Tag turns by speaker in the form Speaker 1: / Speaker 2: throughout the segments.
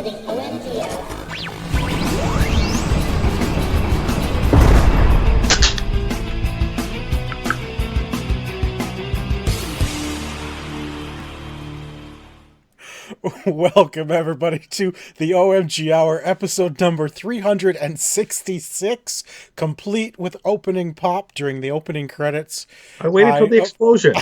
Speaker 1: hitting OMG hour.
Speaker 2: Welcome, everybody, to the OMG Hour, episode number 366, complete with opening pop during the opening credits.
Speaker 3: I waited till the explosion.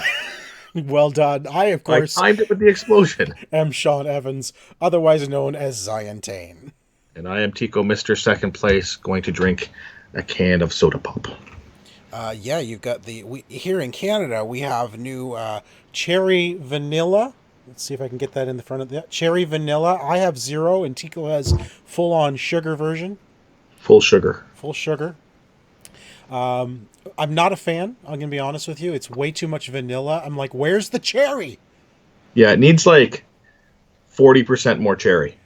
Speaker 2: Well done. I, of course,
Speaker 3: I timed it with the explosion.
Speaker 2: am Sean Evans, otherwise known as Zion Tane.
Speaker 3: And I am Tico, Mr. Second Place, going to drink a can of soda pop.
Speaker 2: Yeah, you've got here in Canada, we have new cherry vanilla. Let's see if I can get that in the front of that. Cherry vanilla. I have zero, and Tico has full-on sugar version.
Speaker 3: Full sugar.
Speaker 2: Full sugar. I'm not a fan. I'm going to be honest with you. It's way too much vanilla. I'm like, where's the cherry?
Speaker 3: Yeah, it needs like 40% more cherry.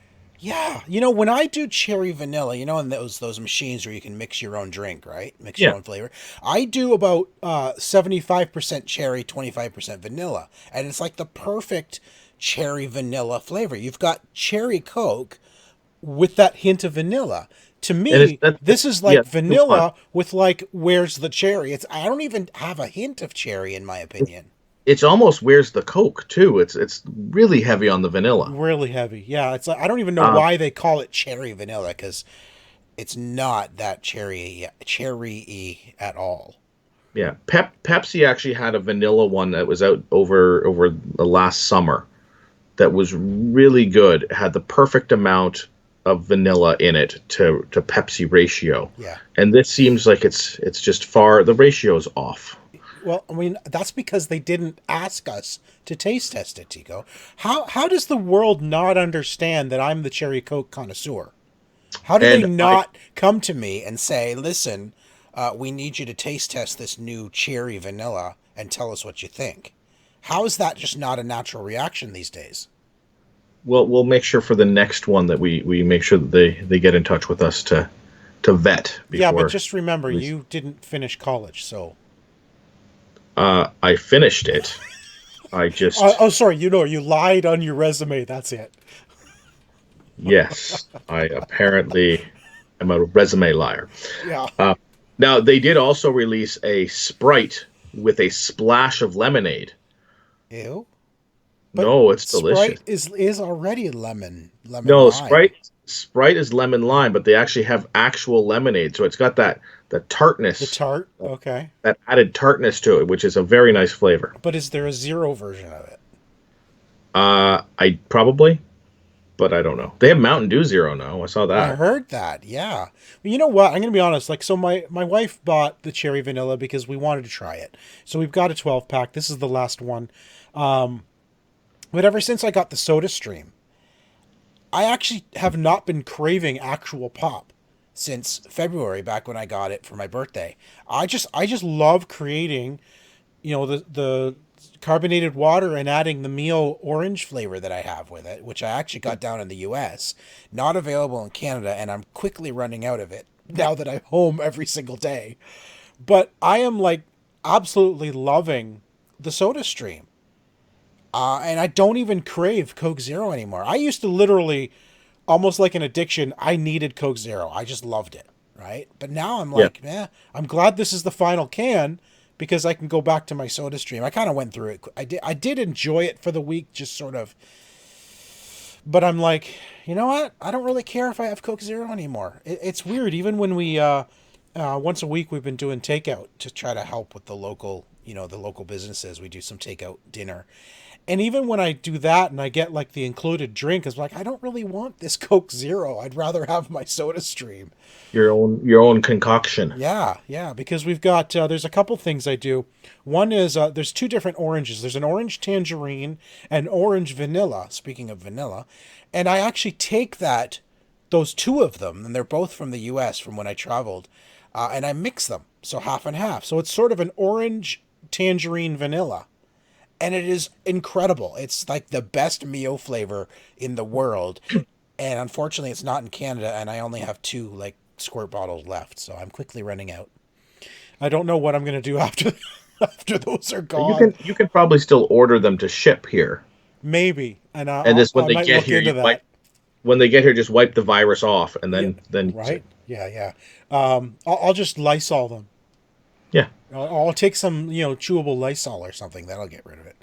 Speaker 2: Yeah. You know, when I do cherry vanilla, you know, in those machines where you can mix your own drink, right? Mix your own flavor. I do about 75% cherry, 25% vanilla. And it's like the perfect cherry vanilla flavor. You've got cherry Coke with that hint of vanilla. To me, this is like vanilla with like, where's the cherry? I don't even have a hint of cherry, in my opinion.
Speaker 3: It's almost where's the Coke too. It's really heavy on the vanilla.
Speaker 2: Really heavy. Yeah, it's like I don't even know why they call it cherry vanilla, because it's not that cherry-y at all.
Speaker 3: Yeah, Pepsi actually had a vanilla one that was out over the last summer that was really good. It had the perfect amount of vanilla in it to Pepsi ratio.
Speaker 2: Yeah.
Speaker 3: And this seems like it's just the ratio's off.
Speaker 2: Well, I mean, that's because they didn't ask us to taste test it, Tico. How does the world not understand that I'm the cherry Coke connoisseur? How do they not come to me and say, listen, we need you to taste test this new cherry vanilla and tell us what you think? How is that just not a natural reaction these days?
Speaker 3: Well, we'll make sure for the next one that we make sure that they get in touch with us to vet before.
Speaker 2: Yeah, but just remember, you didn't finish college, so...
Speaker 3: I finished it. I just...
Speaker 2: sorry. You lied on your resume. That's it.
Speaker 3: Yes. I apparently am a resume liar.
Speaker 2: Yeah.
Speaker 3: Now, they did also release a Sprite with a splash of lemonade.
Speaker 2: Ew. But
Speaker 3: no, it's delicious.
Speaker 2: Sprite is already lemon
Speaker 3: no,
Speaker 2: lime.
Speaker 3: Sprite is lemon lime, but they actually have actual lemonade. So it's got the tartness.
Speaker 2: The tart, okay.
Speaker 3: That added tartness to it, which is a very nice flavor.
Speaker 2: But is there a zero version of it?
Speaker 3: I probably, but I don't know. They have Mountain Dew Zero now. I saw that.
Speaker 2: I heard that, yeah. Well, you know what? I'm going to be honest. Like, so my wife bought the cherry vanilla because we wanted to try it. So we've got a 12-pack. This is the last one. But ever since I got the Soda Stream, I actually have not been craving actual pop since February, back when I got it for my birthday. I just love creating, the carbonated water and adding the Mio orange flavor that I have with it, which I actually got down in the US, not available in Canada, and I'm quickly running out of it now that I'm home every single day. But I am like absolutely loving the Soda Stream. And I don't even crave Coke Zero anymore. I used to literally, almost like an addiction, I needed Coke Zero. I just loved it, right? But now I'm like, I'm glad this is the final can, because I can go back to my Soda Stream. I kind of went through it. I did enjoy it for the week, just sort of. But I'm like, you know what? I don't really care if I have Coke Zero anymore. It's weird. Even when we, once a week, we've been doing takeout to try to help with the local businesses. We do some takeout dinner. And even when I do that and I get like the included drink, it's like, I don't really want this Coke Zero. I'd rather have my Soda Stream.
Speaker 3: Your own concoction.
Speaker 2: Yeah, because we've got, there's a couple things I do. One is, there's two different oranges. There's an orange tangerine and orange vanilla, speaking of vanilla. And I actually take those two of them, and they're both from the US from when I traveled, and I mix them. So half and half. So it's sort of an orange tangerine vanilla. And it is incredible. It's like the best Mio flavor in the world. And unfortunately, it's not in Canada, and I only have 2 like squirt bottles left, so I'm quickly running out. I don't know what I'm going to do after those are gone.
Speaker 3: You can probably still order them to ship here.
Speaker 2: Maybe. And
Speaker 3: this when they get here, when they get here, just wipe the virus off and
Speaker 2: Yeah.
Speaker 3: then use it.
Speaker 2: Right. Yeah. Yeah. I'll just Lysol them.
Speaker 3: Yeah.
Speaker 2: I'll take some, chewable Lysol or something. That'll get rid of it.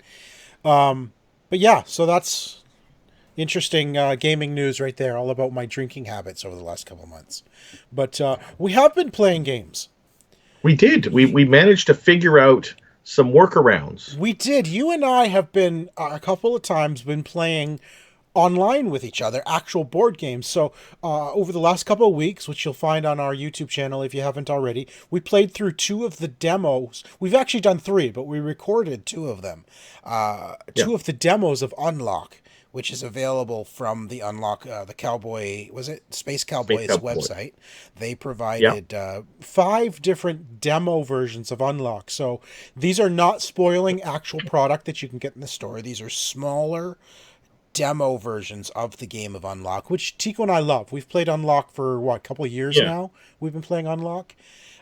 Speaker 2: But yeah, so that's interesting gaming news right there, all about my drinking habits over the last couple of months. But we have been playing games.
Speaker 3: We did. We managed to figure out some workarounds.
Speaker 2: We did. You and I have been a couple of times been playing online with each other, actual board games. So over the last couple of weeks, which you'll find on our YouTube channel if you haven't already, we played through 2 of the demos. We've actually done 3, but we recorded 2 of them. Two of the demos of Unlock, which is available from the Unlock, the Cowboy, was it Space Cowboys website. They provided 5 different demo versions of Unlock. So these are not spoiling actual product that you can get in the store. These are smaller demo versions of the game of Unlock, which Tico and I love. We've played Unlock for a couple of years now. We've been playing Unlock.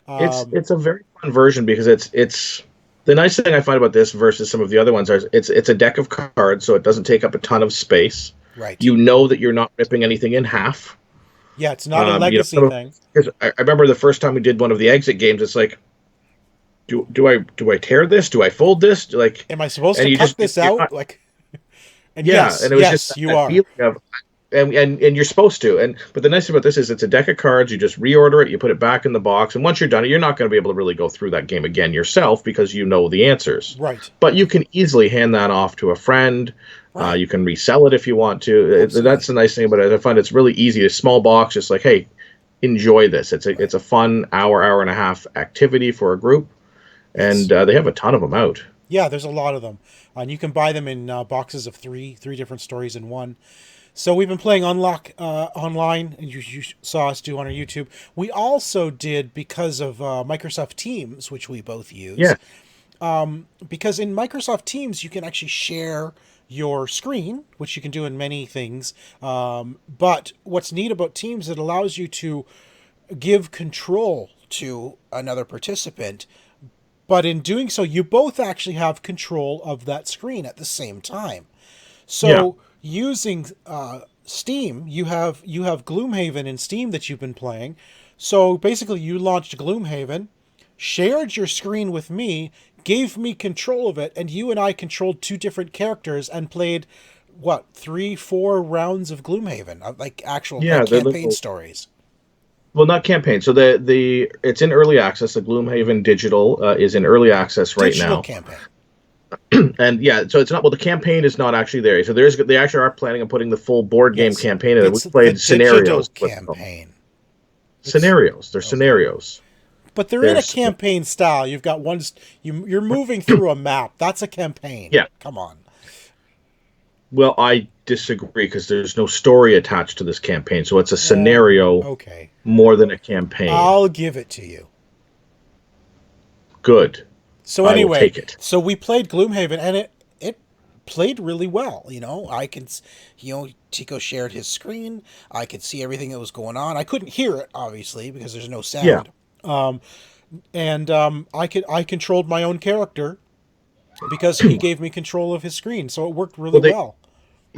Speaker 3: It's a very fun version because it's the nice thing I find about this versus some of the other ones are it's a deck of cards, so it doesn't take up a ton of space.
Speaker 2: Right.
Speaker 3: You know that you're not ripping anything in half.
Speaker 2: Yeah, it's not a legacy thing.
Speaker 3: Because I remember the first time we did one of the exit games, it's like, do I tear this? Do I fold this? Like,
Speaker 2: am I supposed to cut this out? And yes,
Speaker 3: and it was
Speaker 2: yes,
Speaker 3: just
Speaker 2: you are.
Speaker 3: Of, and you're supposed to. But the nice thing about this is it's a deck of cards. You just reorder it. You put it back in the box. And once you're done, you're not going to be able to really go through that game again yourself because you know the answers.
Speaker 2: Right.
Speaker 3: But you can easily hand that off to a friend. Right. You can resell it if you want to. That's the nice thing about it. I find it's really easy. A small box, just like, hey, enjoy this. It's a fun hour and a half activity for a group. And they have a ton of them out.
Speaker 2: Yeah, there's a lot of them. And you can buy them in boxes of three different stories in one. So we've been playing Unlock online, and you saw us do on our YouTube. We also did, because of Microsoft Teams, which we both use.
Speaker 3: Yeah.
Speaker 2: Because in Microsoft Teams, you can actually share your screen, which you can do in many things. But what's neat about Teams, it allows you to give control to another participant. But in doing so, you both actually have control of that screen at the same time. So using Steam, you have Gloomhaven in Steam that you've been playing. So basically, you launched Gloomhaven, shared your screen with me, gave me control of it, and you and I controlled 2 different characters and played 3-4 rounds of Gloomhaven, like actual campaign stories.
Speaker 3: Well, not campaign. So the it's in early access. The Gloomhaven digital is in early access right now.
Speaker 2: Campaign.
Speaker 3: And so it's not. Well, the campaign is not actually there. So they actually are planning on putting the full board game campaign in it. We played scenarios.
Speaker 2: Campaign.
Speaker 3: Scenarios. They're scenarios.
Speaker 2: But they're in a campaign style. You've got you're moving through a map. That's a campaign.
Speaker 3: Yeah.
Speaker 2: Come on.
Speaker 3: Well, I disagree because there's no story attached to this campaign, so it's a scenario more than a campaign.
Speaker 2: I'll give it to you.
Speaker 3: Good.
Speaker 2: So anyway, take it. So we played Gloomhaven, and it played really well. Tico shared his screen. I could see everything that was going on. I couldn't hear it, obviously, because there's no sound. Yeah. I controlled my own character because he gave me control of his screen, so it worked really well.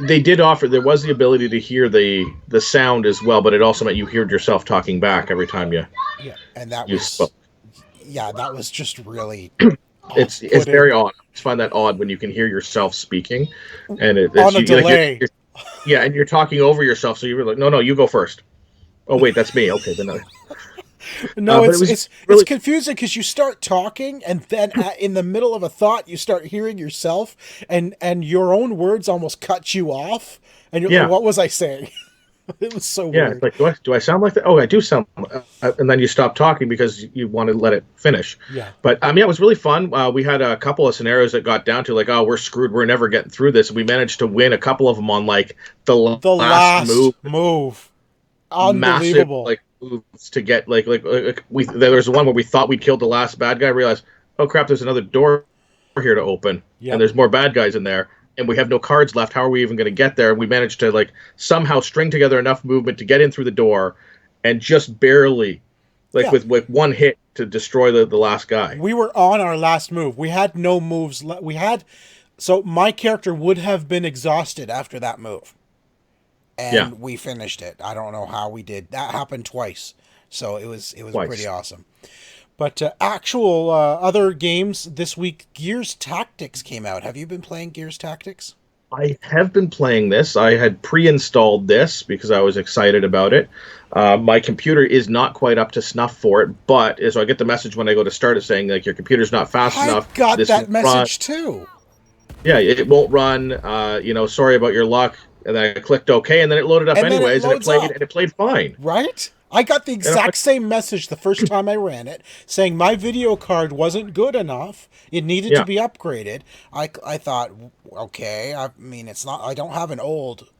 Speaker 3: They did offer. There was the ability to hear the sound as well, but it also meant you heard yourself talking back every time you.
Speaker 2: Yeah, and that was just really.
Speaker 3: It's very odd. I just find that odd when you can hear yourself speaking, and it's
Speaker 2: on a delay.
Speaker 3: And you're talking over yourself, so you're like, no, you go first. Oh wait, that's me. Okay, then.
Speaker 2: No, it's confusing because you start talking, and then in the middle of a thought, you start hearing yourself, and your own words almost cut you off, and you're like, "What was I saying?" It was so weird.
Speaker 3: It's like, do I sound like that? Oh, I do sound. And then you stop talking because you want to let it finish.
Speaker 2: Yeah.
Speaker 3: But it was really fun. We had a couple of scenarios that got down to like, oh, we're screwed. We're never getting through this. And we managed to win a couple of them on like the last move.
Speaker 2: Unbelievable.
Speaker 3: Massive, moves to get there was one where we thought we'd killed the last bad guy, realized, oh crap, there's another door here to open, and there's more bad guys in there, and we have no cards left. How are we even going to get there? And we managed to somehow string together enough movement to get in through the door, and just barely, with one hit to destroy the last guy.
Speaker 2: We were on our last move. We had no moves so my character would have been exhausted after that move.
Speaker 3: Yeah,
Speaker 2: and we finished it. I don't know how we did. That happened twice, so it was pretty
Speaker 3: twice.
Speaker 2: awesome. But actual other games this week, Gears Tactics came out. Have you been playing Gears Tactics?
Speaker 3: I have been playing this. I had pre-installed this because I was excited about it. My computer is not quite up to snuff for it, but so I get the message when I go to start it saying like your computer's not fast
Speaker 2: I
Speaker 3: enough.
Speaker 2: got
Speaker 3: This
Speaker 2: that
Speaker 3: won't run.
Speaker 2: message too.
Speaker 3: Yeah, it won't run. Sorry about your luck. And then I clicked OK, and then it loaded up
Speaker 2: And then it
Speaker 3: anyways,
Speaker 2: loads up,
Speaker 3: and it played fine.
Speaker 2: right? I got the
Speaker 3: And I'm
Speaker 2: exact same message the first time I ran it, saying my video card wasn't good enough. It needed to
Speaker 3: yeah,
Speaker 2: be upgraded. I thought, okay, I mean, it's not, I don't have an old,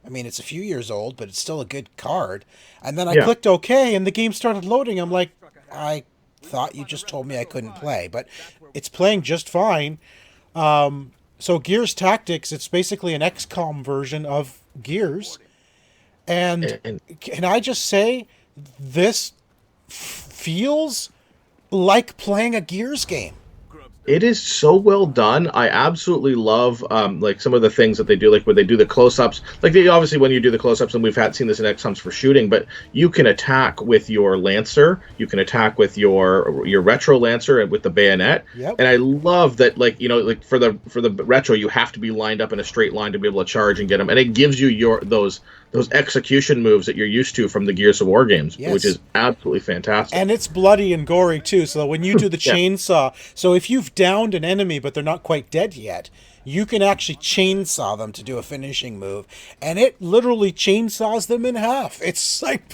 Speaker 2: I mean, it's a few years old, but it's still a good card. And then I
Speaker 3: yeah.
Speaker 2: clicked OK, and the game started loading. I'm like, I thought you just told me I couldn't play, but it's playing just fine. So Gears Tactics, it's basically an XCOM version of Gears. And
Speaker 3: And
Speaker 2: can I just say, this feels like playing a Gears game.
Speaker 3: it is so well done. I absolutely love like some of the things that they do, like when they do the close-ups. Like they obviously when you do the close-ups, and we've had seen this in XComs for shooting, but you can attack with your lancer, you can attack with your retro lancer and with the bayonet.
Speaker 2: Yep.
Speaker 3: And I love that, like like for the retro, you have to be lined up in a straight line to be able to charge and get them, and it gives you those execution moves that you're used to from the Gears of War games, which
Speaker 2: Yes.
Speaker 3: is absolutely fantastic.
Speaker 2: And it's bloody and gory too. So when you do the
Speaker 3: Yeah,
Speaker 2: chainsaw, so if you've downed an enemy but they're not quite dead yet, you can actually chainsaw them to do a finishing move, and it literally chainsaws them in half. It's like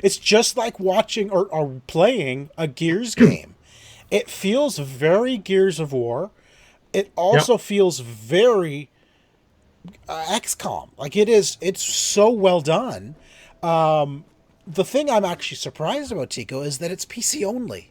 Speaker 2: it's just like watching or playing a Gears game. It feels very Gears of War. It
Speaker 3: yeah.
Speaker 2: also feels very XCOM. Like it's so well done. The thing I'm actually surprised about, Tico, is that it's PC only.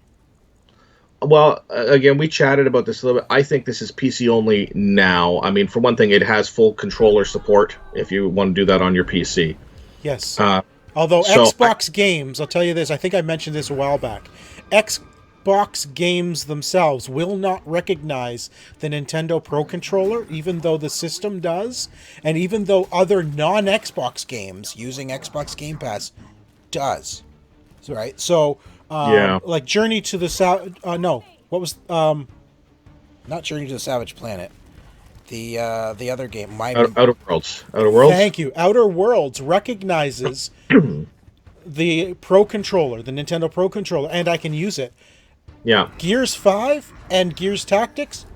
Speaker 3: Well, again, we chatted about this a little bit. I think this is PC only now. I mean, for one thing, it has full controller support if you want to do that on your PC.
Speaker 2: Yes.
Speaker 3: Uh,
Speaker 2: Although
Speaker 3: so,
Speaker 2: Xbox games, I'll tell you this, I think I mentioned this a while back. Xbox games themselves will not recognize the Nintendo Pro Controller, even though the system does, and even though other non-Xbox games using Xbox Game Pass does. Right? So,
Speaker 3: yeah,
Speaker 2: like Journey to the no, what was not Journey to the Savage Planet. The other game,
Speaker 3: Outer Worlds, Outer Worlds.
Speaker 2: thank you. Outer Worlds recognizes the Pro Controller, the Nintendo Pro Controller, and I can use it.
Speaker 3: Yeah,
Speaker 2: Gears 5 and Gears Tactics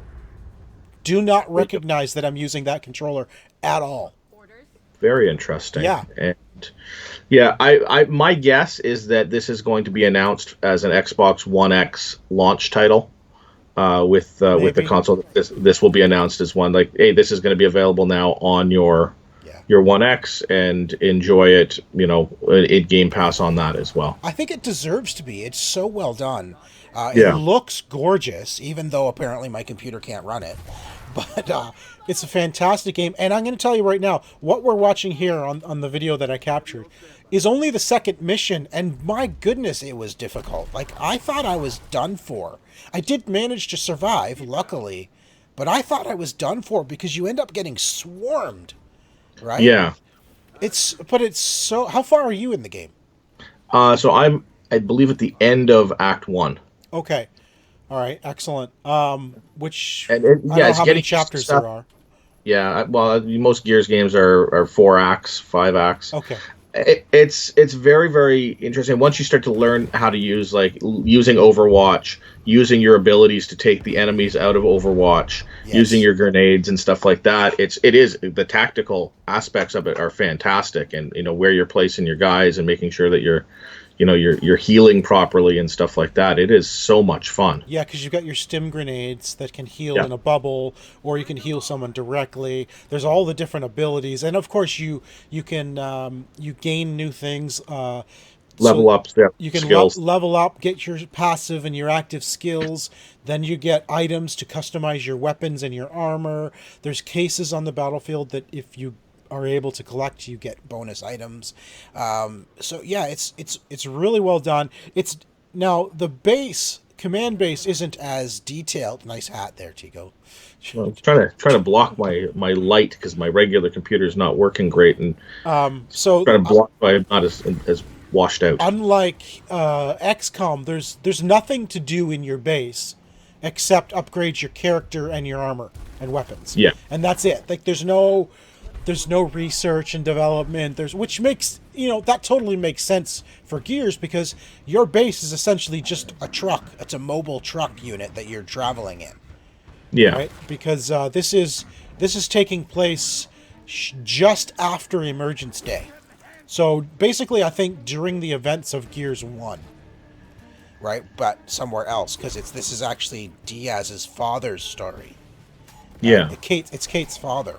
Speaker 2: do not recognize that I'm using that controller at all.
Speaker 3: very interesting.
Speaker 2: Yeah.
Speaker 3: And yeah, I my guess is that this is going to be announced as an Xbox One X launch title. With the
Speaker 2: Maybe.
Speaker 3: console, this will be announced as one. Like, hey, this is going to be available now on
Speaker 2: Yeah.
Speaker 3: your One X, and enjoy it. In Game Pass on that as well.
Speaker 2: I think it deserves to be. It's so well done. It
Speaker 3: Yeah.
Speaker 2: looks gorgeous, even though apparently my computer can't run it. But it's a fantastic game. And I'm going to tell you right now, what we're watching here on the video that I captured is only the second mission. And my goodness, it was difficult. Like, I thought I was done for. I did manage to survive, luckily. But I thought I was done for because you end up getting swarmed, right?
Speaker 3: Yeah.
Speaker 2: But it's so... How far are you in the game?
Speaker 3: So I believe at the end of Act One.
Speaker 2: Okay. All right, excellent. Which
Speaker 3: And
Speaker 2: I don't know
Speaker 3: it's
Speaker 2: how many
Speaker 3: getting
Speaker 2: chapters
Speaker 3: stuff.
Speaker 2: there are.
Speaker 3: Yeah. Well, most Gears games are 4 acts, 5 acts.
Speaker 2: Okay.
Speaker 3: It's very, very interesting once you start to learn how to use, like, using Overwatch, using your abilities to take the enemies out of Overwatch,
Speaker 2: Yes.
Speaker 3: using your grenades and stuff like that. It is the tactical aspects of it are fantastic, and where you're placing your guys and making sure that you're healing properly and stuff like that. It is so much fun.
Speaker 2: Yeah, because you've got your stim grenades that can heal
Speaker 3: Yeah.
Speaker 2: in a bubble, or you can heal someone directly. There's all the different abilities, and of course you can you gain new things.
Speaker 3: Level up, yeah,
Speaker 2: You can
Speaker 3: skills.
Speaker 2: level up, get your passive and your active skills. Then you get items to customize your weapons and your armor. There's cases on the battlefield that if you are able to collect, you get bonus items. So yeah, it's really well done. It's now the base command base isn't as detailed. Nice hat there, Tico.
Speaker 3: Well, I'm trying to block my light because my regular computer is not working great, and
Speaker 2: So
Speaker 3: trying to block so I'm not as washed out.
Speaker 2: unlike XCOM, there's nothing to do in your base except upgrade your character and your armor and weapons.
Speaker 3: Yeah.
Speaker 2: And that's it. Like there's no research and development. Which makes, that totally makes sense for Gears, because your base is essentially just a truck. It's a mobile truck unit that you're traveling in.
Speaker 3: Yeah.
Speaker 2: Right? Because this is taking place just after Emergence Day. So basically, I think during the events of Gears 1, right? But somewhere else, because this is actually Diaz's father's story.
Speaker 3: Yeah.
Speaker 2: It's Kate's father.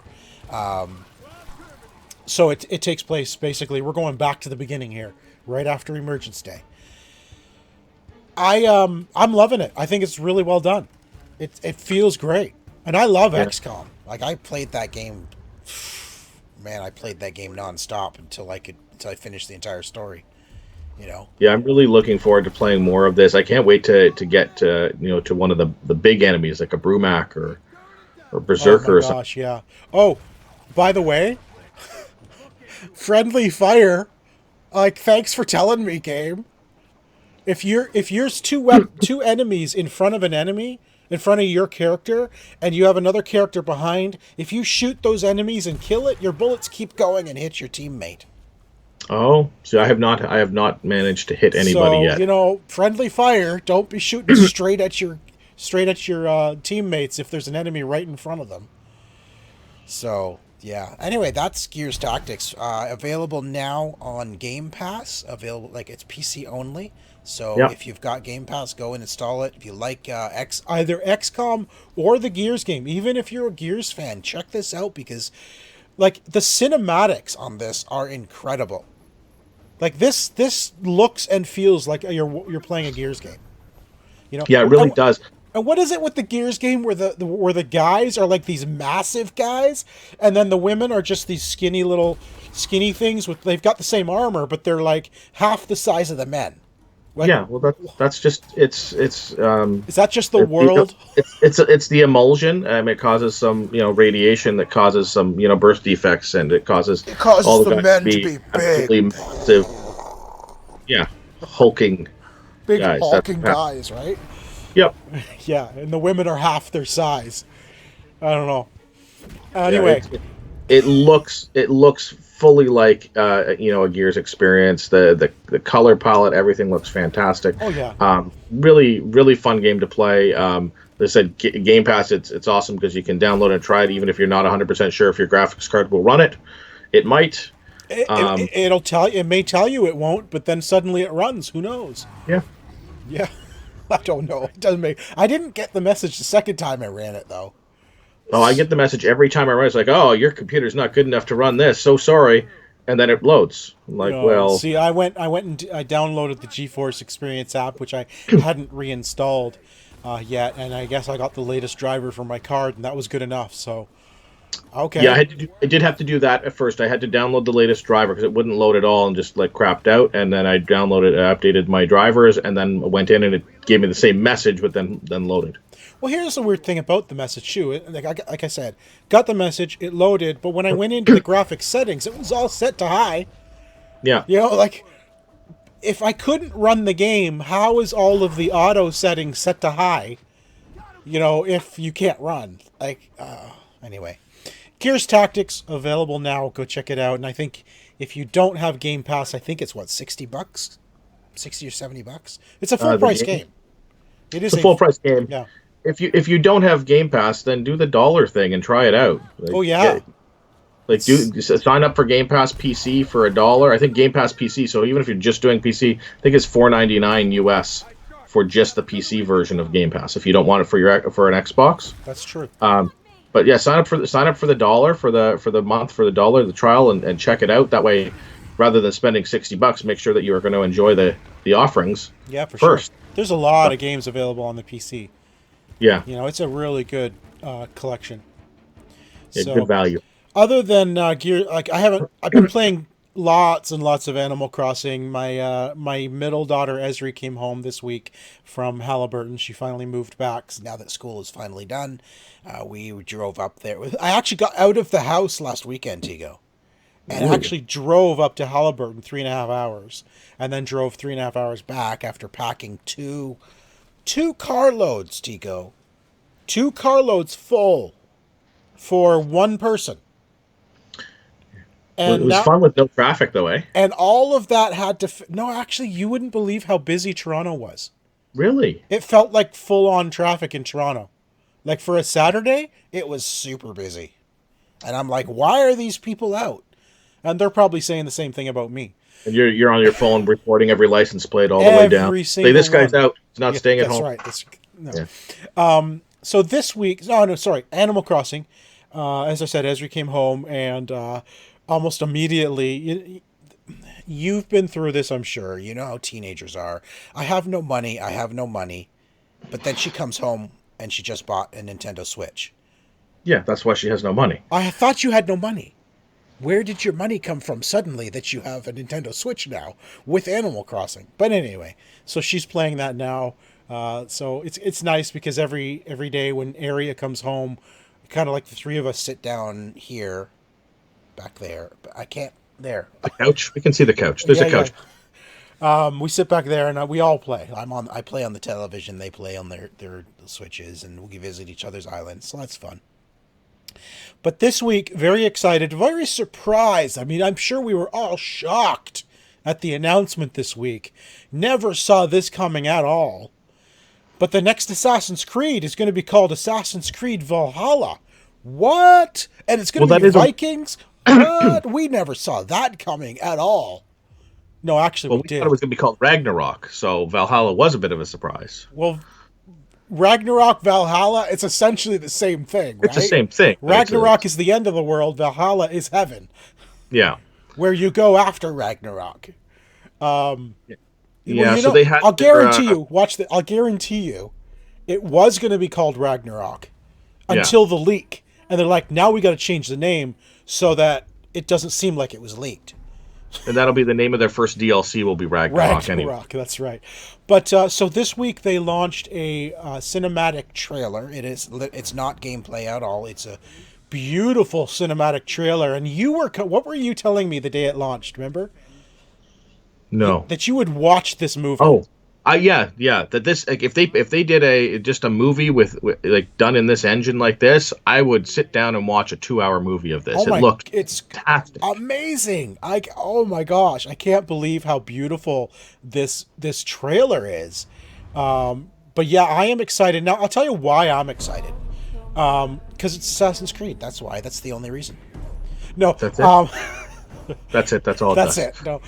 Speaker 2: So it takes place, basically, we're going back to the beginning here, right after Emergence Day. I'm loving it. I think it's really well done. It feels great. And I love XCOM. Like, I played that game, man, I played that game nonstop until I finished the entire story.
Speaker 3: Yeah, I'm really looking forward to playing more of this. I can't wait to get to one of the big enemies, like a Brumak or Berserker or something.
Speaker 2: Gosh, yeah. Oh, by the way, friendly fire. Like, thanks for telling me, game. If there's two enemies in front of an enemy, in front of your character, and you have another character behind, if you shoot those enemies and kill it, your bullets keep going and hit your teammate.
Speaker 3: Oh, so I have not managed to hit anybody yet.
Speaker 2: So, friendly fire. Don't be shooting straight at your teammates if there's an enemy right in front of them. So, yeah. Anyway, that's Gears Tactics. Available now on Game Pass. Available, like, it's PC only. So If you've got Game Pass, go and install it. If you like either XCOM or the Gears game, even if you're a Gears fan, check this out, because, like, the cinematics on this are incredible. Like, this looks and feels like you're playing a Gears game.
Speaker 3: Yeah, it really does.
Speaker 2: And what is it with the Gears game where the guys are like these massive guys, and then the women are just these skinny things they've got the same armor, but they're like half the size of the men. Like,
Speaker 3: yeah, well, that's just it's. Is
Speaker 2: that just the world?
Speaker 3: It's the emulsion. It causes some radiation that causes some birth defects, and it causes all the men to be big, massive. Yeah, hulking.
Speaker 2: Big
Speaker 3: guys.
Speaker 2: hulking guys, right?
Speaker 3: Yep.
Speaker 2: Yeah, and the women are half their size. I don't know. Anyway,
Speaker 3: it looks fully like a Gears experience. The color palette, everything looks fantastic.
Speaker 2: Oh yeah.
Speaker 3: Really really fun game to play. They said Game Pass. It's awesome because you can download and try it even if you're not 100% sure if your graphics card will run it. It might.
Speaker 2: It'll tell you. It may tell you it won't, but then suddenly it runs. Who knows?
Speaker 3: Yeah.
Speaker 2: Yeah. I don't know. It doesn't make. I didn't get the message the second time I ran it though.
Speaker 3: Oh, I get the message every time I run. It's like, oh, your computer's not good enough to run this. So sorry. And then it loads. I'm like, well.
Speaker 2: See, I went and I downloaded the GeForce Experience app, which I hadn't reinstalled yet, and I guess I got the latest driver for my card, and that was good enough. So, okay.
Speaker 3: Yeah, I did have to do that at first. I had to download the latest driver because it wouldn't load at all and just like crapped out. And then I updated my drivers, and then went in and it gave me the same message, but then loaded.
Speaker 2: Well, here's the weird thing about the message too. Like I said, got the message, it loaded, but when I went into the graphics settings, it was all set to high.
Speaker 3: Yeah.
Speaker 2: Like, if I couldn't run the game, how is all of the auto settings set to high? If you can't run. Like, anyway. Gears Tactics, available now. Go check it out. And I think if you don't have Game Pass, I think it's what, $60? $60 or $70? It's a full price game. It is
Speaker 3: a full price game.
Speaker 2: Yeah.
Speaker 3: If you don't have Game Pass, then do the dollar thing and try it out. Like,
Speaker 2: oh yeah.
Speaker 3: Sign up for Game Pass PC for $1. I think Game Pass PC. So even if you're just doing PC, I think it's $4.99 US for just the PC version of Game Pass. If you don't want it for an Xbox,
Speaker 2: that's true.
Speaker 3: But yeah, sign up for the $1 for the month for the $1 the trial and check it out. That way, rather than spending $60, make sure that you are going to enjoy the offerings.
Speaker 2: Yeah, for
Speaker 3: first.
Speaker 2: Sure. There's a lot of games available on the PC.
Speaker 3: Yeah,
Speaker 2: it's a really good collection.
Speaker 3: Yeah, good value.
Speaker 2: Other than Gear, like I've been playing Lots and lots of Animal Crossing. My middle daughter Esri came home this week from Halliburton. She finally moved back now that school is finally done. We drove up there. I actually got out of the house last weekend, Tigo, and actually drove up to Halliburton 3.5 hours, and then drove 3.5 hours back after packing two carloads, Tigo, 2 carloads full for one person.
Speaker 3: And it was fun with no traffic, though, eh?
Speaker 2: And all of that had to... No, actually, you wouldn't believe how busy Toronto was.
Speaker 3: Really?
Speaker 2: It felt like full-on traffic in Toronto. Like, for a Saturday, it was super busy. And I'm like, why are these people out? And they're probably saying the same thing about me.
Speaker 3: And you're on your phone reporting every license plate all the way down.
Speaker 2: Single
Speaker 3: this guy's
Speaker 2: one.
Speaker 3: out. He's not staying at home.
Speaker 2: That's right. No. So this week... Animal Crossing. As I said, Esri came home and... almost immediately, you've been through this, I'm sure. You know how teenagers are. I have no money. But then she comes home and she just bought a Nintendo Switch.
Speaker 3: Yeah, that's why she has no money.
Speaker 2: I thought you had no money. Where did your money come from suddenly that you have a Nintendo Switch now with Animal Crossing? But anyway, so she's playing that now. So it's nice because every day when Aria comes home, kind of like the three of us sit down here. Back there, but I can't. There,
Speaker 3: the couch. We can see the couch. There's a couch.
Speaker 2: Yeah. We sit back there and we all play. I play on the television. They play on their Switches, and we visit each other's islands. So that's fun. But this week, very excited, very surprised. I mean, I'm sure we were all shocked at the announcement this week. Never saw this coming at all. But the next Assassin's Creed is going to be called Assassin's Creed Valhalla. What? And it's going to be Vikings. What? We never saw that coming at all. No, actually, we did.
Speaker 3: Thought it was going to be called Ragnarok, so Valhalla was a bit of a surprise.
Speaker 2: Well, Ragnarok, Valhalla, it's essentially the same thing, right?
Speaker 3: It's the same thing.
Speaker 2: Ragnarok is the end of the world. Valhalla is heaven.
Speaker 3: Yeah.
Speaker 2: Where you go after Ragnarok.
Speaker 3: So they had...
Speaker 2: I'll guarantee you, I'll guarantee you, it was going to be called Ragnarok until the leak. And they're like, now we got to change the name so that it doesn't seem like it was leaked.
Speaker 3: And that'll be the name of their first DLC will be Ragnarok anyway.
Speaker 2: That's right. But so this week they launched a cinematic trailer. It's not gameplay at all. It's a beautiful cinematic trailer. And what were you telling me the day it launched, remember?
Speaker 3: No.
Speaker 2: That you would watch this movie.
Speaker 3: Oh. Yeah. That this, like, if they did just a movie with like done in this engine like this, I would sit down and watch a 2-hour movie of this.
Speaker 2: It's
Speaker 3: fantastic,
Speaker 2: amazing. Oh my gosh, I can't believe how beautiful this trailer is. But yeah, I am excited. Now I'll tell you why I'm excited. Because it's Assassin's Creed. That's why. That's the only reason. No,
Speaker 3: that's it. That's it. That's all.
Speaker 2: That's it. No,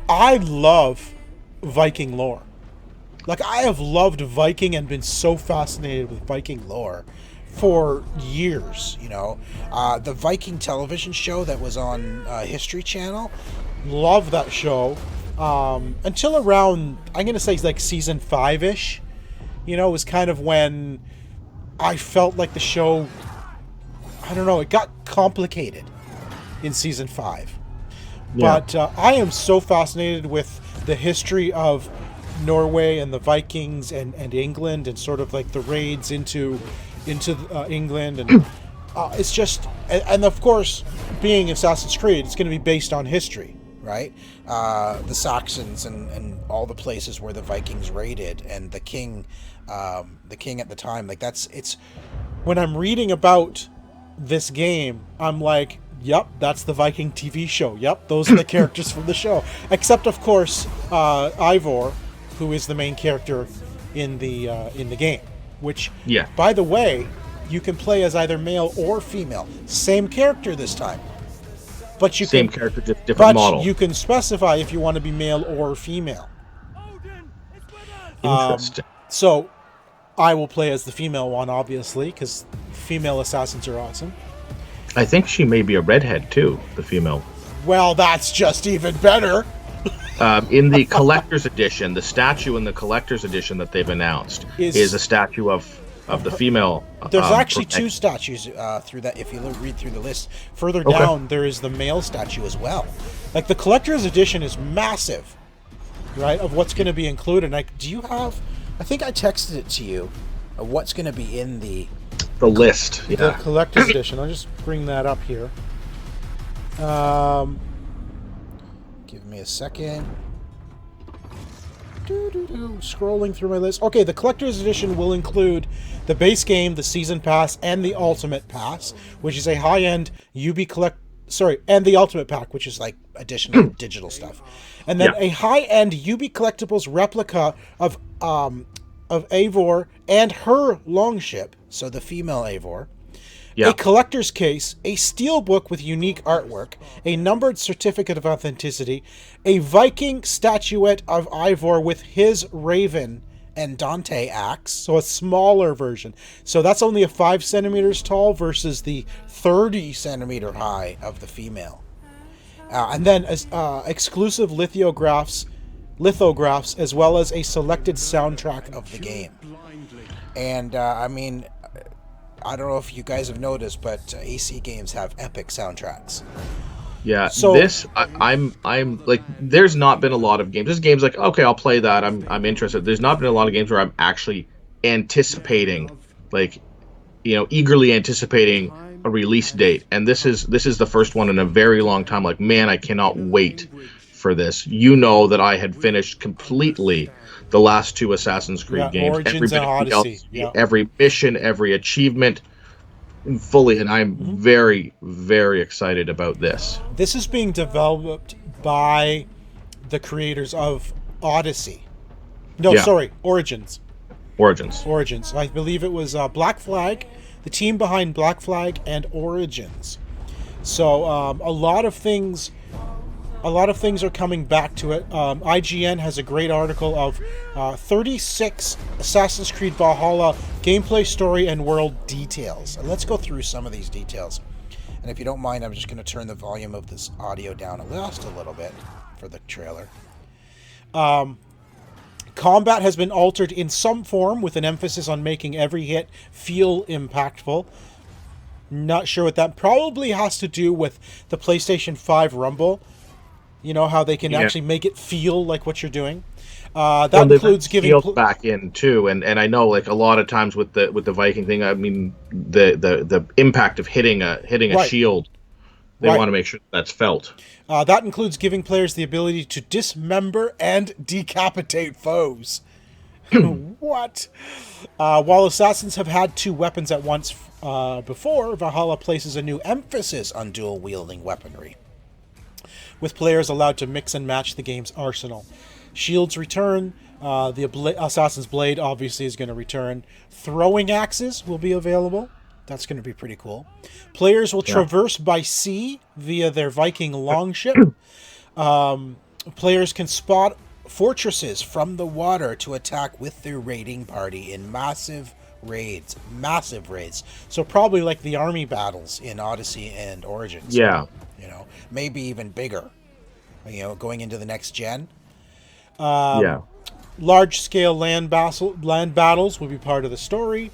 Speaker 2: I love Viking lore. Like, I have loved Viking and been so fascinated with Viking lore for years, you know. The Viking television show that was on History Channel, love that show. Until around, I'm going to say like season 5-ish, you know, was kind of when I felt like the show, I don't know, it got complicated in season 5. Yeah. But I am so fascinated with the history of Norway and the Vikings and England and sort of like the raids into England and it's just and of course being Assassin's Creed, it's going to be based on history, right? The Saxons and all the places where the Vikings raided and the king at the time, like it's when I'm reading about this game, I'm like, yep, that's the Viking TV show. Yep, those are the characters from the show. Except of course Ivor, who is the main character in the game, which, by the way, you can play as either male or female. Same character this time. But
Speaker 3: character, different model.
Speaker 2: You can specify if you want to be male or female.
Speaker 3: Interesting.
Speaker 2: So I will play as the female one, obviously, because female assassins are awesome.
Speaker 3: I think she may be a redhead, too, the female.
Speaker 2: Well, that's just even better.
Speaker 3: In the collector's edition, the statue in the collector's edition that they've announced is a statue of of the female.
Speaker 2: There's actually two
Speaker 3: protagonist.
Speaker 2: statues through that. If you read through the list further
Speaker 3: Okay.
Speaker 2: down, there is the male statue as well. Like the collector's edition is massive, right? Of what's going to be included. Like, do you have? I think I texted it to you. Of what's going to be in the
Speaker 3: List.
Speaker 2: the
Speaker 3: Yeah.
Speaker 2: collector's edition. I'll just bring that up here. Give me a second. Scrolling through my list. Okay, the collector's edition will include the base game, the season pass, and the ultimate pass, which is a high-end UB collect. Sorry, and the ultimate pack, which is like additional digital stuff, and then
Speaker 3: Yeah.
Speaker 2: a high-end UB collectibles replica of Eivor and her longship, so the female Eivor.
Speaker 3: Yeah.
Speaker 2: A collector's case, a steel book with unique artwork, a numbered certificate of authenticity, a Viking statuette of Ivor with his raven and Dante axe, so a smaller version. So that's only a 5 centimeters tall versus the 30 centimeter high of the female. And then exclusive lithographs, as well as a selected soundtrack of the game. And I mean, I don't know if you guys have noticed, but AC games have epic soundtracks.
Speaker 3: Yeah,
Speaker 2: So-
Speaker 3: I'm like, there's not been a lot of games. This game's like, okay, I'll play that. I'm interested. There's not been a lot of games where I'm actually anticipating, like, eagerly anticipating a release date. And this is the first one in a very long time. Like, man, I cannot wait for this. That I had finished completely the last two Assassin's Creed games.
Speaker 2: Origins and
Speaker 3: Everybody
Speaker 2: Odyssey.
Speaker 3: else,
Speaker 2: Yeah.
Speaker 3: every mission, every achievement, fully. And I'm very, very excited about this.
Speaker 2: This is being developed by the creators of Odyssey. No,
Speaker 3: Yeah.
Speaker 2: sorry, Origins.
Speaker 3: Origins.
Speaker 2: I believe it was Black Flag, the team behind Black Flag and Origins. So a lot of things are coming back to it. IGN has a great article of 36 Assassin's Creed Valhalla gameplay, story, and world details. And let's go through some of these details. And if you don't mind, I'm just going to turn the volume of this audio down just a little bit for the trailer. Combat has been altered in some form with an emphasis on making every hit feel impactful. Not sure what that probably has to do with the PlayStation 5 Rumble. You know how they can actually make it feel like what you're doing. That includes giving
Speaker 3: healed back in too, and I know, like, a lot of times with the Viking thing, I mean, the impact of hitting a
Speaker 2: Right.
Speaker 3: shield, they
Speaker 2: Right.
Speaker 3: want to make sure that's felt.
Speaker 2: that includes giving players the ability to dismember and decapitate foes. What? While assassins have had two weapons at once before, Valhalla places a new emphasis on dual-wielding weaponry, with players allowed to mix and match the game's arsenal. Shields return. The Assassin's Blade obviously is going to return. Throwing axes will be available. That's going to be pretty cool. Players will traverse by sea via their Viking longship. Players can spot fortresses from the water to attack with their raiding party in massive raids. So probably like the army battles in Odyssey and Origins.
Speaker 3: Yeah.
Speaker 2: Maybe even bigger, going into the next gen.
Speaker 3: Yeah.
Speaker 2: Large-scale land battles will be part of the story.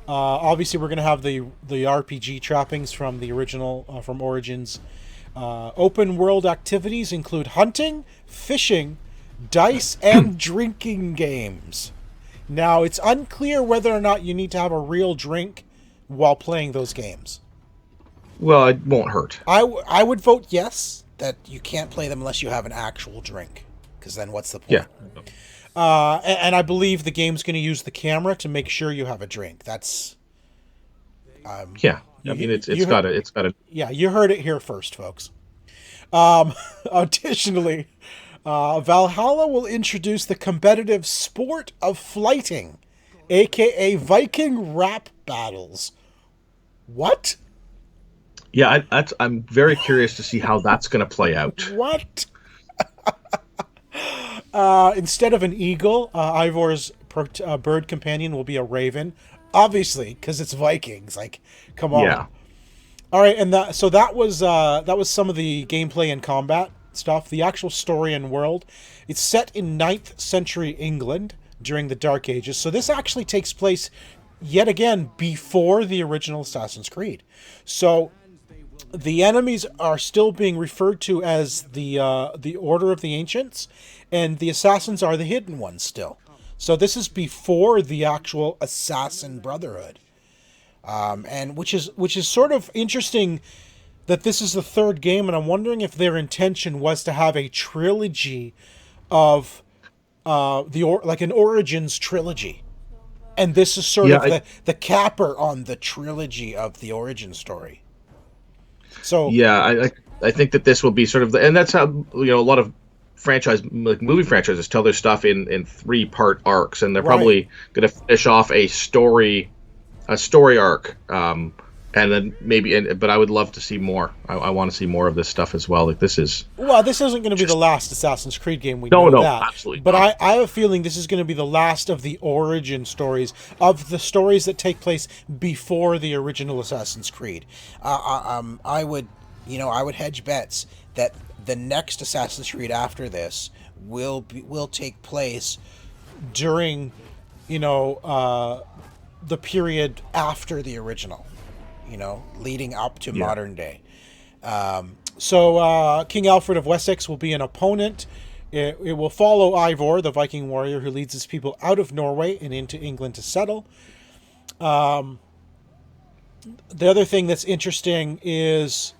Speaker 2: Obviously, we're going to have the RPG trappings from the original, from Origins. Open world activities include hunting, fishing, dice, and drinking games. Now, it's unclear whether or not you need to have a real drink while playing those games.
Speaker 3: Well, it won't hurt.
Speaker 2: I would vote yes, that you can't play them unless you have an actual drink, because then what's the point?
Speaker 3: Yeah.
Speaker 2: And I believe the game's going to use the camera to make sure you have a drink. That's
Speaker 3: Yeah. I mean, it's got a.
Speaker 2: yeah, you heard it here first, folks. Additionally, Valhalla will introduce the competitive sport of flighting, aka Viking rap battles. What?
Speaker 3: Yeah, I'm very curious to see how that's going to play out.
Speaker 2: What? Instead of an eagle, Ivor's bird companion will be a raven. Obviously, because it's Vikings. Like, come on.
Speaker 3: Yeah.
Speaker 2: All right, and that was some of the gameplay and combat stuff. The actual story and world, it's set in 9th century England during the Dark Ages. So this actually takes place yet again before the original Assassin's Creed. So the enemies are still being referred to as the Order of the Ancients, and the assassins are the hidden ones still. So this is before the actual Assassin Brotherhood, and which is sort of interesting that this is the third game, and I'm wondering if their intention was to have a trilogy of like an Origins trilogy, and this is sort
Speaker 3: Yeah,
Speaker 2: of the capper on the trilogy of the origin story. So
Speaker 3: yeah, I think that this will be sort of and that's how a lot of like movie franchises tell their stuff in 3-part arcs, and they're
Speaker 2: right.
Speaker 3: probably going to finish off a story arc, and then maybe. But I would love to see more. I want to see more of this stuff as well. Like this is
Speaker 2: Well, this isn't going to be the
Speaker 3: just
Speaker 2: last Assassin's Creed game. We
Speaker 3: no,
Speaker 2: know
Speaker 3: no,
Speaker 2: that.
Speaker 3: absolutely
Speaker 2: But
Speaker 3: not.
Speaker 2: I have a feeling this is going to be the last of the origin stories, of the stories that take place before the original Assassin's Creed. I would, I would hedge bets that the next Assassin's Creed after this will take place during, the period after the original, leading up to
Speaker 3: Yeah.
Speaker 2: modern day. So King Alfred of Wessex will be an opponent. It will follow Ivor, the Viking warrior who leads his people out of Norway and into England to settle. The other thing that's interesting is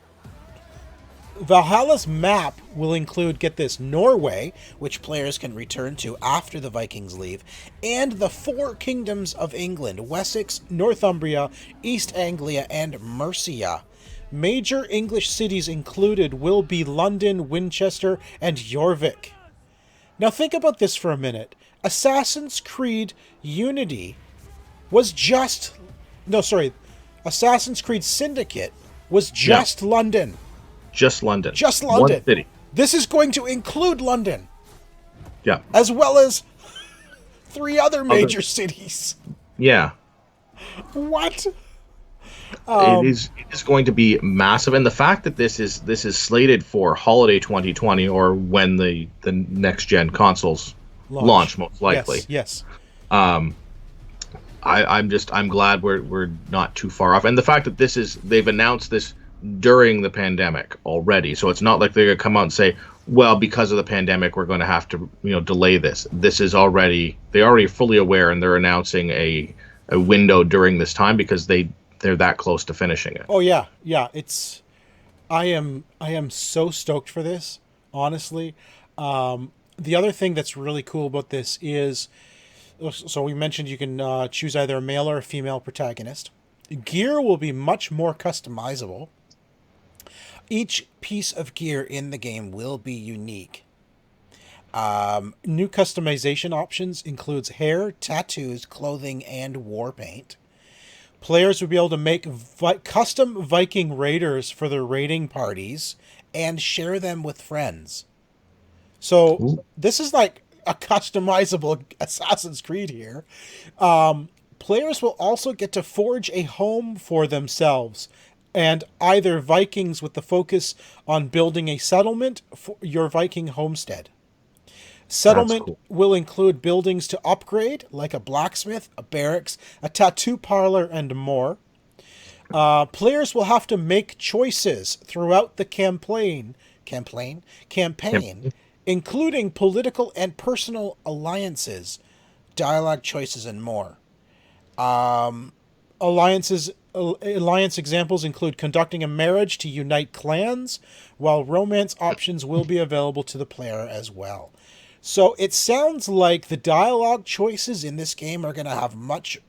Speaker 2: Valhalla's map will include, get this, Norway, which players can return to after the Vikings leave, and the 4 kingdoms of England: Wessex, Northumbria, East Anglia, and Mercia. Major English cities included will be London, Winchester, and Jorvik. Now think about this for a minute. Assassin's Creed Unity was just... No, sorry. Assassin's Creed Syndicate was
Speaker 3: Yeah,
Speaker 2: just London.
Speaker 3: just London,
Speaker 2: Just
Speaker 3: one
Speaker 2: London.
Speaker 3: city.
Speaker 2: This is going to include London,
Speaker 3: Yeah,
Speaker 2: as well as 3 other
Speaker 3: other,
Speaker 2: major cities.
Speaker 3: yeah.
Speaker 2: What?
Speaker 3: It is going to be massive, and the fact that this is slated for holiday 2020, or when the next gen consoles launch,
Speaker 2: Launch.
Speaker 3: most likely.
Speaker 2: Yes, yes.
Speaker 3: I'm glad we're not too far off, and the fact that they've announced this during the pandemic already, so it's not like they're gonna come out and say, well, because of the pandemic, we're going to have to delay this. They're already fully aware, and they're announcing a window during this time because they're that close to finishing it.
Speaker 2: Oh yeah, yeah. I am so stoked for this, honestly. The other thing that's really cool about this is, so we mentioned you can choose either a male or a female protagonist. Gear will be much more customizable. Each piece of gear in the game will be unique. New customization options includes hair, tattoos, clothing, and war paint. Players will be able to make custom Viking raiders for their raiding parties and share them with friends. So
Speaker 3: Ooh.
Speaker 2: this is like a customizable Assassin's Creed here. Players will also get to forge a home for themselves, and either Vikings with the focus on building a settlement for your Viking homestead.
Speaker 3: That's
Speaker 2: Settlement
Speaker 3: cool.
Speaker 2: will include buildings to upgrade, like a blacksmith, a barracks, a tattoo parlor, and more. Players will have to make choices throughout the
Speaker 3: Yep.
Speaker 2: campaign, including political and personal alliances, dialogue choices, and more. Alliance examples include conducting a marriage to unite clans, while romance options will be available to the player as well. So it sounds like the dialogue choices in this game are going to have much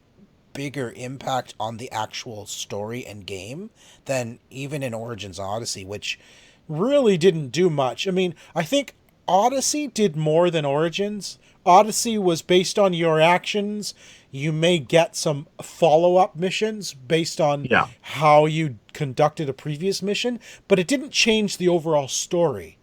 Speaker 2: bigger impact on the actual story and game than even in Origins Odyssey, which really didn't do much. I mean, I think Odyssey did more than Origins. Odyssey was based on your actions. You may get some follow-up missions based on
Speaker 3: Yeah.
Speaker 2: how you conducted a previous mission, but it didn't change the overall story.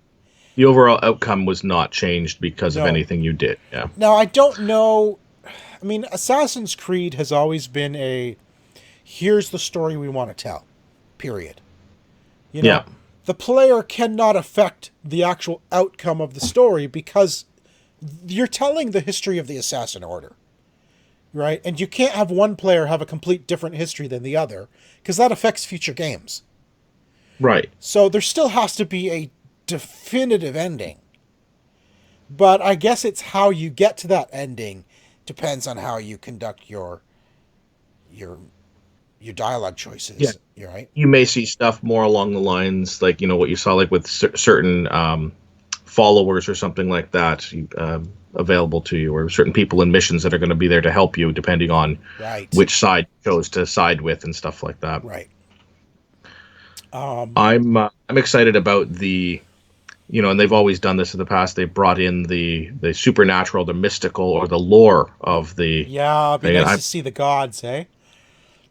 Speaker 3: The overall outcome was not changed because of
Speaker 2: No.
Speaker 3: anything you did. Yeah.
Speaker 2: Now, I don't know. I mean, Assassin's Creed has always been here's the story we want to tell, period. You
Speaker 3: Yeah.
Speaker 2: know, the player cannot affect the actual outcome of the story because you're telling the history of the Assassin Order. right? And you can't have one player have a complete different history than the other because that affects future games.
Speaker 3: Right.
Speaker 2: So there still has to be a definitive ending. But I guess it's how you get to that ending depends on how you conduct your your dialogue
Speaker 3: Yeah.
Speaker 2: choices. You're right.
Speaker 3: You may see stuff more along the lines like what you saw like with certain followers or something like that available to you, or certain people in missions that are going to be there to help you depending on
Speaker 2: Right.
Speaker 3: which side you chose to side with and stuff like that.
Speaker 2: Right.
Speaker 3: I'm excited about and they've always done this in the past. They brought in the supernatural, the mystical, or the lore of the
Speaker 2: Yeah, it'd be
Speaker 3: thing. And
Speaker 2: nice
Speaker 3: I
Speaker 2: to see the gods, eh?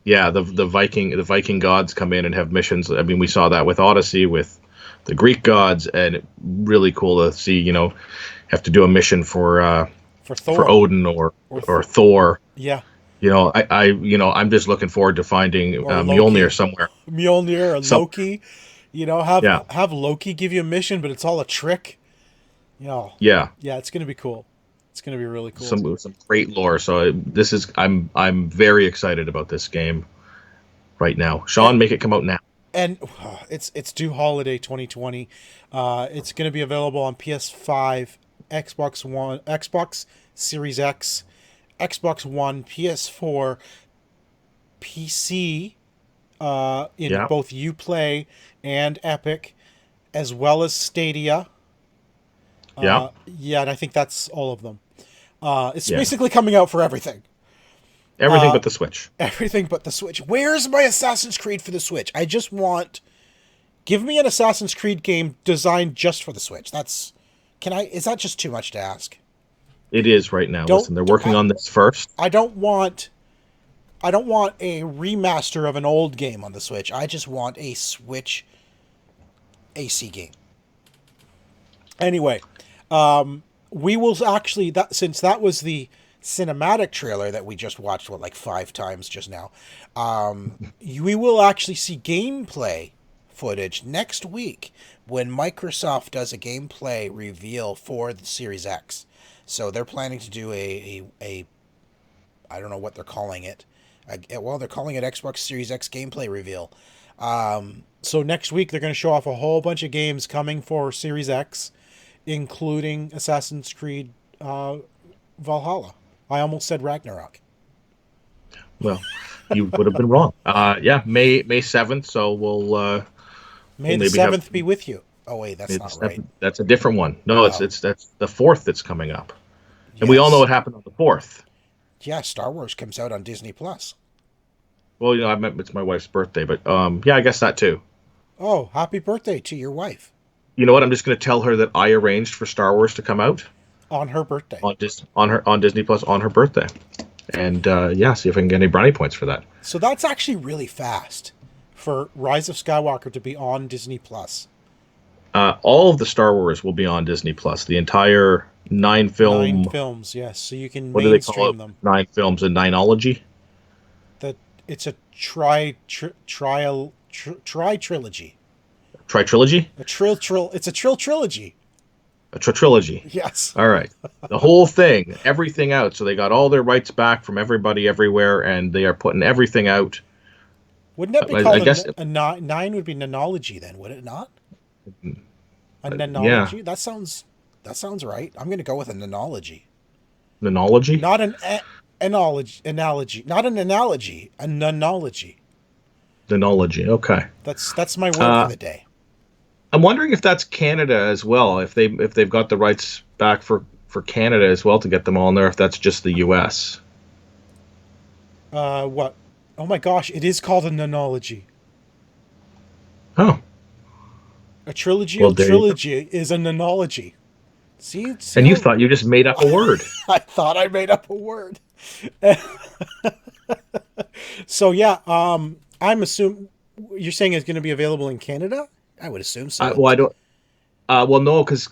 Speaker 3: yeah, the Viking gods come in and have missions. I mean, we saw that with Odyssey with the Greek gods, and really cool to see. Have to do a mission
Speaker 2: For
Speaker 3: for
Speaker 2: Thor.
Speaker 3: Odin or
Speaker 2: Or
Speaker 3: or
Speaker 2: Thor.
Speaker 3: Thor.
Speaker 2: Yeah.
Speaker 3: I'm just looking forward to finding
Speaker 2: Or
Speaker 3: Mjolnir
Speaker 2: Loki.
Speaker 3: somewhere.
Speaker 2: Mjolnir or
Speaker 3: Some
Speaker 2: Loki. Have
Speaker 3: Yeah,
Speaker 2: Loki give you a mission, but it's all a trick.
Speaker 3: yeah,
Speaker 2: Yeah, it's gonna be cool. It's gonna be really cool.
Speaker 3: some great lore. So I'm very excited about this game right now.
Speaker 2: And,
Speaker 3: Sean, make it come out now.
Speaker 2: and it's due holiday 2020. It's gonna be available on PS5, Xbox One, Xbox Series X, Xbox One, PS4, PC, in
Speaker 3: Yeah,
Speaker 2: both Uplay and Epic, as well as Stadia.
Speaker 3: yeah,
Speaker 2: Yeah, and I think that's all of them. It's
Speaker 3: yeah.
Speaker 2: basically coming out for everything.
Speaker 3: Everything but the Switch.
Speaker 2: Everything but the Switch. Where's my Assassin's Creed for the Switch? I just want. Give me an Assassin's Creed game designed just for the Switch. That's. Can I. Is that just too much to ask?
Speaker 3: It is right now.
Speaker 2: Don't.
Speaker 3: Listen, they're working on this first.
Speaker 2: I don't want. I don't want a remaster of an old game on the Switch. I just want a Switch AC game. Anyway, we will actually that since that was the cinematic trailer that we just watched like 5 times just now. We will actually see gameplay footage next week when Microsoft does a gameplay reveal for the Series X. So they're planning to do a I don't know what they're calling it. Well, they're calling it Xbox Series X gameplay reveal. So next week they're going to show off a whole bunch of games coming for Series X, including Assassin's Creed Valhalla. I almost said Ragnarok.
Speaker 3: Well, you would have been wrong. Yeah, May 7th. So
Speaker 2: May
Speaker 3: we'll
Speaker 2: the
Speaker 3: maybe have
Speaker 2: 7th be with you. Oh wait, that's
Speaker 3: May the
Speaker 2: not right.
Speaker 3: 7th. That's a different one. No,
Speaker 2: Oh,
Speaker 3: that's the 4th that's coming up, and we all know
Speaker 2: yes.
Speaker 3: what happened on the 4th.
Speaker 2: Yeah, Star Wars comes out on Disney Plus.
Speaker 3: Well, I meant it's my wife's birthday, but yeah, I guess that too.
Speaker 2: Oh, happy birthday to your wife
Speaker 3: You know what? I'm just going to tell her that I arranged for Star Wars to come out
Speaker 2: on her birthday.
Speaker 3: on Disney Plus on her birthday, and yeah, see if I can get any brownie points for that.
Speaker 2: So that's actually really fast for Rise of Skywalker to be on Disney Plus.
Speaker 3: All of the Star Wars will be on Disney Plus. The entire nine
Speaker 2: 9
Speaker 3: film.
Speaker 2: films, yes. So you can
Speaker 3: What do they call
Speaker 2: mainstream
Speaker 3: it?
Speaker 2: them.
Speaker 3: 9 films, a nineology.
Speaker 2: That it's a trial trilogy.
Speaker 3: Trilogy?
Speaker 2: It's a trilogy.
Speaker 3: A trilogy.
Speaker 2: Yes.
Speaker 3: All right. The whole thing, everything out. So they got all their rights back from everybody everywhere, and they are putting everything out.
Speaker 2: Wouldn't that be
Speaker 3: I
Speaker 2: called
Speaker 3: guess,
Speaker 2: a nine? Would be nanology then, would it not? A
Speaker 3: yeah,
Speaker 2: nanology. That sounds right. I'm going to go with a nanology.
Speaker 3: nanology.
Speaker 2: Not an analogy. Not an analogy. A nanology.
Speaker 3: Nanology. Okay.
Speaker 2: That's my word for
Speaker 3: Uh,
Speaker 2: the day.
Speaker 3: I'm wondering if that's Canada as well. If they've got the rights back for Canada as well to get them all in there. If that's just the U.S.
Speaker 2: What? Oh my gosh! It is called a nanology.
Speaker 3: Oh,
Speaker 2: A trilogy
Speaker 3: well,
Speaker 2: of
Speaker 3: there you go.
Speaker 2: trilogy is a nanology. See
Speaker 3: And you
Speaker 2: how
Speaker 3: thought you just made up a word.
Speaker 2: I thought I made up a word. So yeah, I'm assuming you're saying it's going to be available in Canada. I would assume so.
Speaker 3: Well, I don't. Well, no, because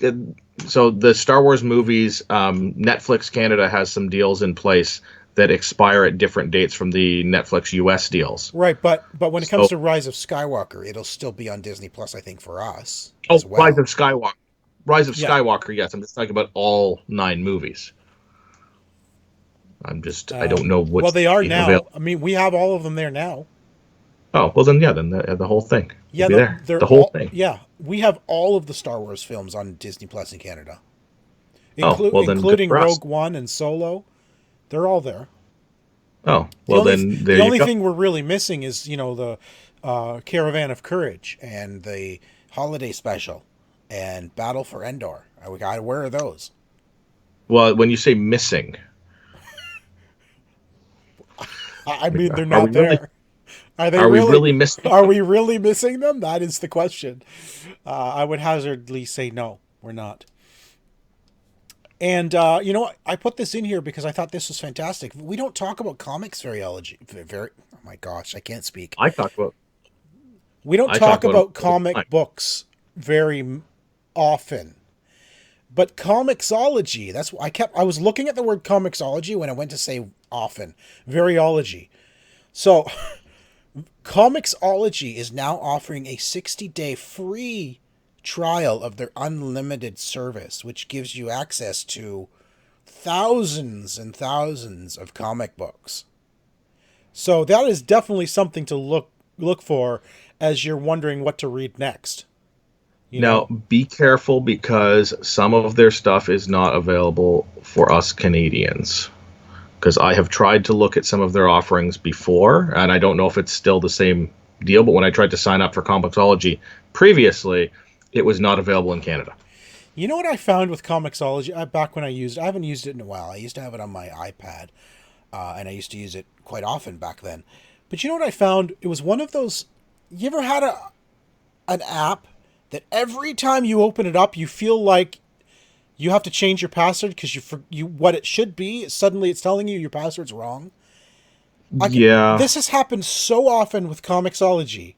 Speaker 3: so the Star Wars movies, Netflix Canada has some deals in place that expire at different dates from the Netflix US deals.
Speaker 2: Right, but when it comes
Speaker 3: So,
Speaker 2: to Rise of Skywalker, it'll still be on Disney Plus, I think, for us
Speaker 3: oh,
Speaker 2: as well.
Speaker 3: Rise of
Speaker 2: Yeah.
Speaker 3: Skywalker. Yes, I'm just talking about all 9 movies. I don't know
Speaker 2: Well,
Speaker 3: what's
Speaker 2: they are now.
Speaker 3: available.
Speaker 2: I mean, we have all of them there now.
Speaker 3: Oh, well then, yeah, then the whole thing will
Speaker 2: Yeah,
Speaker 3: be there.
Speaker 2: they're
Speaker 3: The whole
Speaker 2: all.
Speaker 3: thing.
Speaker 2: Yeah, we have all of the Star Wars films on Disney Plus in Canada,
Speaker 3: Oh, well then, good
Speaker 2: including
Speaker 3: for us.
Speaker 2: Rogue One and Solo. They're all there.
Speaker 3: Oh,
Speaker 2: The
Speaker 3: well
Speaker 2: only
Speaker 3: then, there
Speaker 2: the
Speaker 3: you
Speaker 2: only
Speaker 3: go.
Speaker 2: thing we're really missing is the Caravan of Courage and the Holiday Special and Battle for Endor. We got where are those?
Speaker 3: Well, when you say missing,
Speaker 2: I mean, they're
Speaker 3: are we
Speaker 2: not
Speaker 3: really
Speaker 2: there. Are they
Speaker 3: are we
Speaker 2: really?
Speaker 3: really missing
Speaker 2: Are
Speaker 3: them?
Speaker 2: we really missing them? That is the question. I would hazardly say no, we're not. And you know what? I put this in here because I thought this was fantastic. We don't talk about comics very. Oh my gosh, I can't speak.
Speaker 3: I talk about
Speaker 2: We don't
Speaker 3: I talk
Speaker 2: talk
Speaker 3: about them
Speaker 2: about
Speaker 3: all the time.
Speaker 2: comic books very often. But ComiXology, I was looking at the word ComiXology when I went to say often. Veryology. So ComiXology is now offering a 60-day free trial of their unlimited service, which gives you access to thousands and thousands of comic books. So that is definitely something to look for as you're wondering what to read next. You
Speaker 3: Now,
Speaker 2: know,
Speaker 3: be careful because some of their stuff is not available for us Canadians. Because I have tried to look at some of their offerings before, and I don't know if it's still the same deal, but when I tried to sign up for ComiXology previously, it was not available in Canada.
Speaker 2: you know what I found with ComiXology back when I haven't used it in a while. I used to have it on my iPad, and I used to use it quite often back then. But you know what I found? It was one of those. You ever had an app that every time you open it up, you feel like you have to change your password because you what it should be. Suddenly, it's telling you your password's wrong.
Speaker 3: Yeah,
Speaker 2: This has happened so often with ComiXology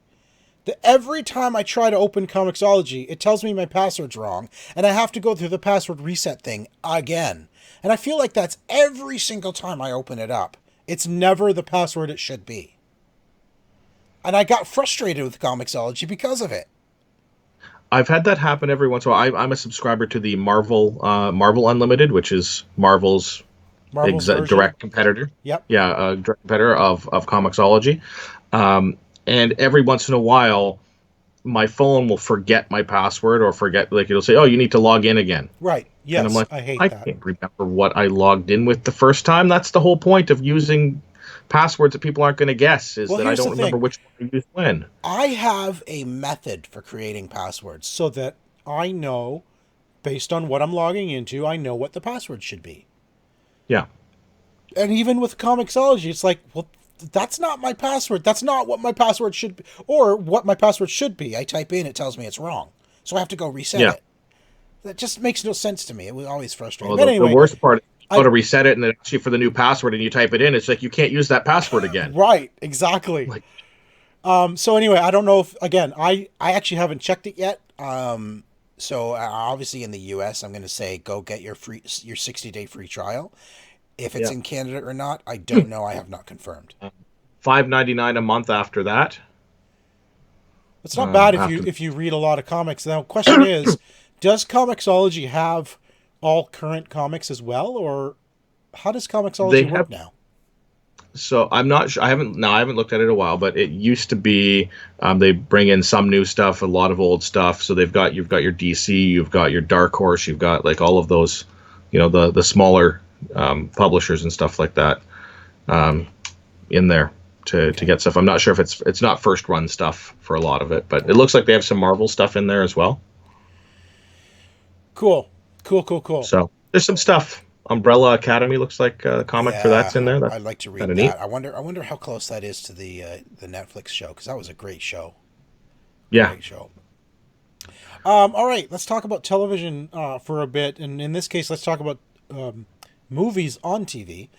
Speaker 2: that every time I try to open ComiXology, it tells me my password's wrong, and I have to go through the password reset thing again. And I feel like that's every single time I open it up. It's never the password it should be. And I got frustrated with ComiXology because of it.
Speaker 3: I've had that happen every once in a while. I'm a subscriber to the Marvel Unlimited, which is Marvel's
Speaker 2: Marvel's version.
Speaker 3: direct competitor.
Speaker 2: Yep.
Speaker 3: Yeah, direct competitor of ComiXology. And every once in a while, my phone will forget my password or forget, like it'll say, "Oh, you need to log in again."
Speaker 2: Right.
Speaker 3: And I'm
Speaker 2: Yes,
Speaker 3: like,
Speaker 2: I hate
Speaker 3: I
Speaker 2: that.
Speaker 3: can't remember what I logged in with the first time. That's the whole point of using passwords that people aren't going to guess, is
Speaker 2: Well,
Speaker 3: that I
Speaker 2: here's the
Speaker 3: don't remember
Speaker 2: thing.
Speaker 3: which one I used when.
Speaker 2: I have a method for creating passwords so that I know, based on what I'm logging into, I know what the password should be.
Speaker 3: Yeah.
Speaker 2: And even with ComiXology, it's like, well, that's not my password. That's not what my password should be, or what my password should be. I type in, it tells me it's wrong, so I have to go reset
Speaker 3: Yeah.
Speaker 2: it. That just makes no sense to me. It was always frustrating.
Speaker 3: Well,
Speaker 2: But
Speaker 3: the
Speaker 2: anyway,
Speaker 3: worst part is you go
Speaker 2: I
Speaker 3: to reset it and it asks you for the new password and you type it in. It's like you can't use that password again.
Speaker 2: right, exactly.
Speaker 3: Like,
Speaker 2: So anyway, I don't know if again, I actually haven't checked it yet. So obviously in the U.S., I'm going to say go get your 60-day free trial. If it's
Speaker 3: yeah.
Speaker 2: in Canada or not, I don't know. I have not confirmed.
Speaker 3: $5.99 a month after that.
Speaker 2: It's not bad
Speaker 3: After
Speaker 2: if you read a lot of comics. Now, question is, does ComiXology have all current comics as well, or how does
Speaker 3: they
Speaker 2: ComiXology
Speaker 3: have,
Speaker 2: work now?
Speaker 3: so I'm not sure. I haven't looked at it in a while, but it used to be they bring in some new stuff, a lot of old stuff. So you've got your DC, you've got your Dark Horse, you've got like all of those, the smaller publishers and stuff like that in there to
Speaker 2: Okay,
Speaker 3: get stuff. I'm not sure if it's not first run stuff for a lot of it, but it looks like they have some Marvel stuff in there as well.
Speaker 2: cool, cool, cool, cool.
Speaker 3: So there's some stuff. Umbrella Academy looks like a comic for that's in
Speaker 2: Yeah,
Speaker 3: there. That's
Speaker 2: I'd like to
Speaker 3: kind
Speaker 2: read
Speaker 3: of neat.
Speaker 2: that. I wonder how close that is to the Netflix show because that was a great show.
Speaker 3: Yeah,
Speaker 2: Great show. All right, let's talk about television for a bit, and in this case, let's talk about movies on TV.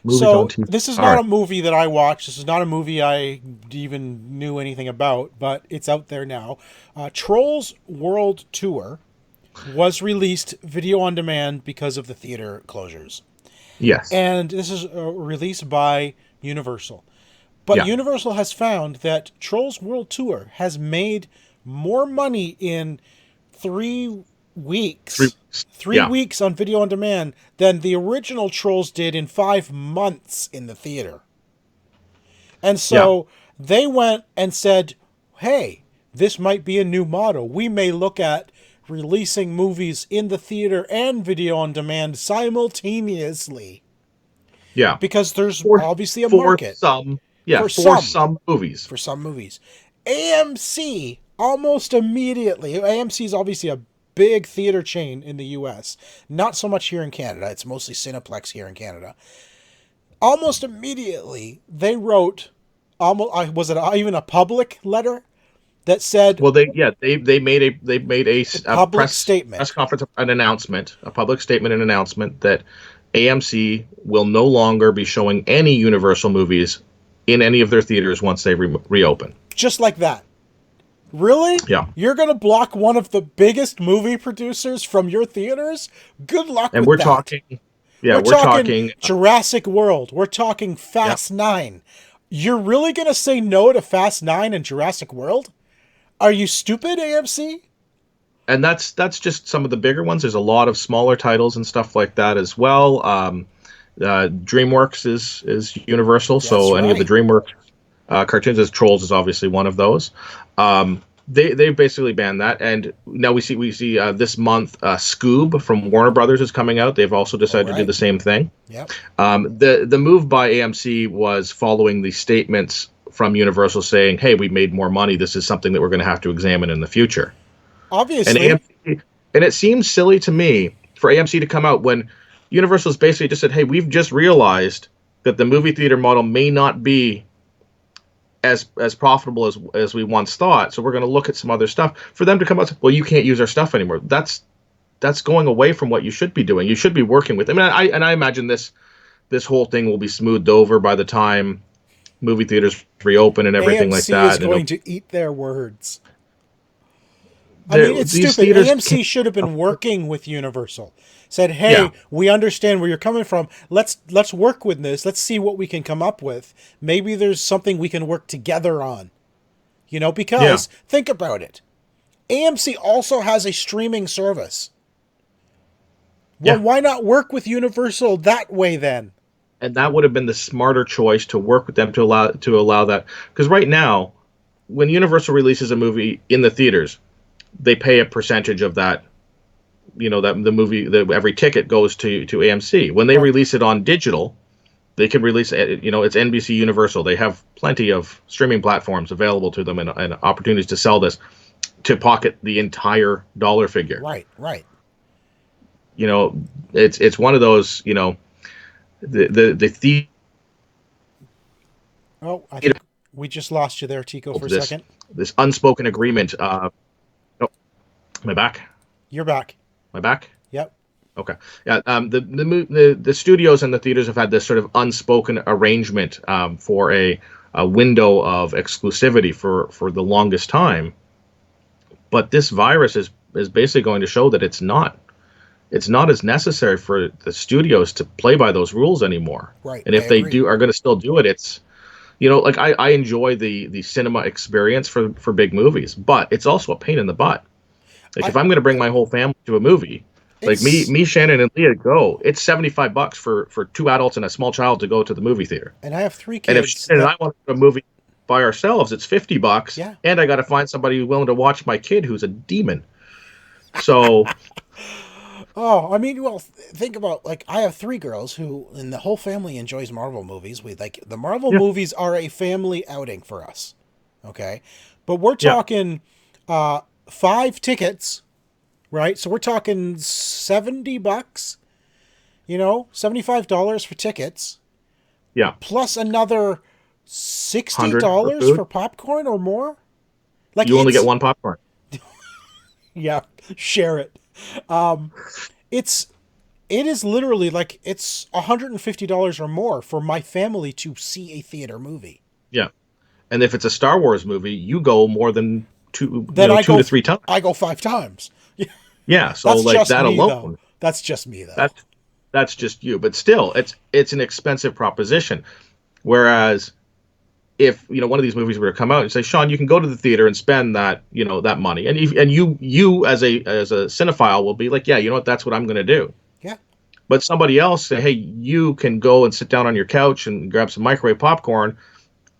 Speaker 3: movies on
Speaker 2: So
Speaker 3: TV.
Speaker 2: this is
Speaker 3: All
Speaker 2: not a
Speaker 3: right.
Speaker 2: movie that I watched. This is not a movie I even knew anything about, but it's out there now. Trolls World Tour was released video on demand because of the theater closures,
Speaker 3: Yes.
Speaker 2: and this is released by Universal. But
Speaker 3: Yeah.
Speaker 2: Universal has found that Trolls World Tour has made more money in three.
Speaker 3: 3
Speaker 2: weeks,
Speaker 3: weeks.
Speaker 2: 3 weeks on video on demand than the original Trolls did in 5 months in the theater. And
Speaker 3: Yeah.
Speaker 2: so they went and said, hey, this might be a new model. We may look at releasing movies in the theater and video on demand simultaneously.
Speaker 3: Yeah.
Speaker 2: Because there's
Speaker 3: For
Speaker 2: obviously a
Speaker 3: for
Speaker 2: market
Speaker 3: some,
Speaker 2: for
Speaker 3: for
Speaker 2: some
Speaker 3: some movies.
Speaker 2: for some movies. AMC almost immediately. AMC is obviously a big theater chain in the US. Not so much here in Canada. It's mostly Cineplex here in Canada. Almost immediately, they wrote, almost was it even a public letter that said
Speaker 3: Well, they made a
Speaker 2: public
Speaker 3: press
Speaker 2: statement.
Speaker 3: conference, an announcement, a public statement, an announcement that AMC will no longer be showing any Universal movies in any of their theaters once they reopen.
Speaker 2: Just like that. Really?
Speaker 3: Yeah,
Speaker 2: You're going to block one of the biggest movie producers from your theaters? Good luck
Speaker 3: and
Speaker 2: with
Speaker 3: we're
Speaker 2: that.
Speaker 3: talking, yeah,
Speaker 2: We're
Speaker 3: we're
Speaker 2: talking
Speaker 3: talking,
Speaker 2: Jurassic World. We're talking
Speaker 3: yeah,
Speaker 2: Fast 9. You're really going to say no to Fast 9 and Jurassic World? Are you stupid, AMC?
Speaker 3: and that's just some of the bigger ones. There's a lot of smaller titles and stuff like that as well. DreamWorks is Universal,
Speaker 2: That's
Speaker 3: so any of the
Speaker 2: right.
Speaker 3: DreamWorks cartoons, as Trolls is obviously one of those. They basically banned that, and now we see this month Scoob from Warner Brothers is coming out. They've also
Speaker 2: All
Speaker 3: decided to do
Speaker 2: right.
Speaker 3: the same thing.
Speaker 2: Yep.
Speaker 3: The move by AMC was following the statements from Universal saying, "Hey, we made more money. This is something that we're going to have to examine in the future." And
Speaker 2: Obviously.
Speaker 3: AMC, and it seems silly to me for AMC to come out when Universal's basically just said, "Hey, we've just realized that the movie theater model may not be as profitable as we once thought. So we're going to look at some other stuff." For them to come out and say, "Well, you can't use our stuff anymore." That's going away from what you should be doing. You should be working with. I mean, I imagine this whole thing will be smoothed over by the time movie theaters reopen and everything like
Speaker 2: AMC is
Speaker 3: that.
Speaker 2: going to eat their words. I mean, it's
Speaker 3: These
Speaker 2: stupid.
Speaker 3: theaters
Speaker 2: AMC
Speaker 3: can't.
Speaker 2: should have been working with Universal. Said,
Speaker 3: Yeah,
Speaker 2: "Hey, we understand where you're coming from. Let's work with this. Let's see what we can come up with. Maybe there's something we can work together on."
Speaker 3: yeah,
Speaker 2: Because think about it. AMC also has a streaming service. Well,
Speaker 3: yeah.
Speaker 2: why not work with Universal that way then?
Speaker 3: And that would have been the smarter choice to work with them to allow that. Because right now, when Universal releases a movie in the theaters, they pay a percentage of that. That the movie, every ticket goes to AMC. When they
Speaker 2: Right.
Speaker 3: release it on digital, they can release it. It's NBC Universal. They have plenty of streaming platforms available to them and opportunities to sell this to pocket the entire dollar figure.
Speaker 2: Right, right.
Speaker 3: You know, it's one of those. The theater
Speaker 2: Oh, I think we just lost you there, Tico, for a
Speaker 3: this
Speaker 2: second.
Speaker 3: this unspoken agreement. Oh, am I back?
Speaker 2: You're back.
Speaker 3: Am I back?
Speaker 2: Yep.
Speaker 3: Okay. Yeah. The studios and the theaters have had this sort of unspoken arrangement for a window of exclusivity for the longest time. But this virus is basically going to show that it's not as necessary for the studios to play by those rules anymore.
Speaker 2: Right.
Speaker 3: And
Speaker 2: I
Speaker 3: if they
Speaker 2: agree.
Speaker 3: are going to still do it, it's like I enjoy the cinema experience for big movies, but it's also a pain in the butt. Like
Speaker 2: I
Speaker 3: if I'm going to bring my whole family to a movie, like
Speaker 2: it's
Speaker 3: Shannon and Leah go, it's $75 for two adults and a small child to go to the movie theater.
Speaker 2: and I have three
Speaker 3: And if
Speaker 2: kids
Speaker 3: Shannon and
Speaker 2: that
Speaker 3: I want to go to a movie by ourselves, it's $50,
Speaker 2: yeah.
Speaker 3: and I got to find somebody who's willing to watch my kid who's a demon. So
Speaker 2: Oh, I mean, well, think about like I have three girls who, and the whole family enjoys Marvel movies. We like the Marvel
Speaker 3: yeah,
Speaker 2: movies are a family outing for us. Okay, but we're
Speaker 3: yeah,
Speaker 2: talking 5 tickets, right? So we're talking $70. $75 for tickets,
Speaker 3: yeah,
Speaker 2: plus another sixty
Speaker 3: 100 for
Speaker 2: dollars
Speaker 3: food.
Speaker 2: for popcorn or more. Like
Speaker 3: You only get
Speaker 2: it's
Speaker 3: one popcorn.
Speaker 2: yeah, share it. Um, it's it is literally like it's $150 or more for my family to see a theater movie.
Speaker 3: Yeah, and if it's a Star Wars movie, you go more than two,
Speaker 2: Then
Speaker 3: two to three times.
Speaker 2: I go 5 times.
Speaker 3: Yeah, so
Speaker 2: That's
Speaker 3: like
Speaker 2: just
Speaker 3: that
Speaker 2: me though.
Speaker 3: alone,
Speaker 2: That's just me though.
Speaker 3: that's that's just you. But still, it's an expensive proposition. Whereas if one of these movies were to come out and say, Sean, you can go to the theater and spend that that money, and you as a cinephile will be like, yeah, you know what, that's what I'm going to do.
Speaker 2: Yeah.
Speaker 3: But somebody else say, hey, you can go and sit down on your couch and grab some microwave popcorn,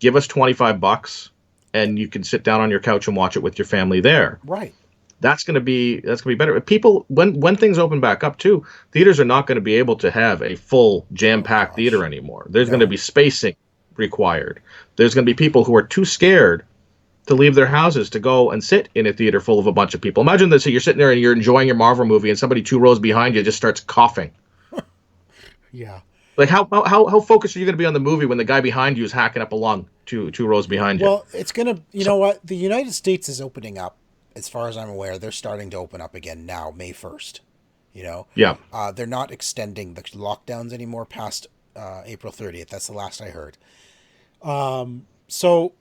Speaker 3: give us $25, and you can sit down on your couch and watch it with your family there.
Speaker 2: Right.
Speaker 3: That's gonna be better. People, when things open back up too, theaters are not going to be able to have a full
Speaker 2: Oh
Speaker 3: jam-packed
Speaker 2: gosh.
Speaker 3: theater anymore. There's going to
Speaker 2: No.
Speaker 3: be spacing required. There's going to be people who are too scared to leave their houses to go and sit in a theater full of a bunch of people. Imagine this: so you're sitting there and you're enjoying your Marvel movie, and somebody 2 rows behind you just starts coughing.
Speaker 2: Yeah.
Speaker 3: Like how focused are you going to be on the movie when the guy behind you is hacking up a lung two rows behind you?
Speaker 2: Well, it's gonna. You know what? The United States is opening up. As far as I'm aware, they're starting to open up again now, May 1st.
Speaker 3: Yeah,
Speaker 2: They're not extending the lockdowns anymore past April 30th. That's the last I heard. So,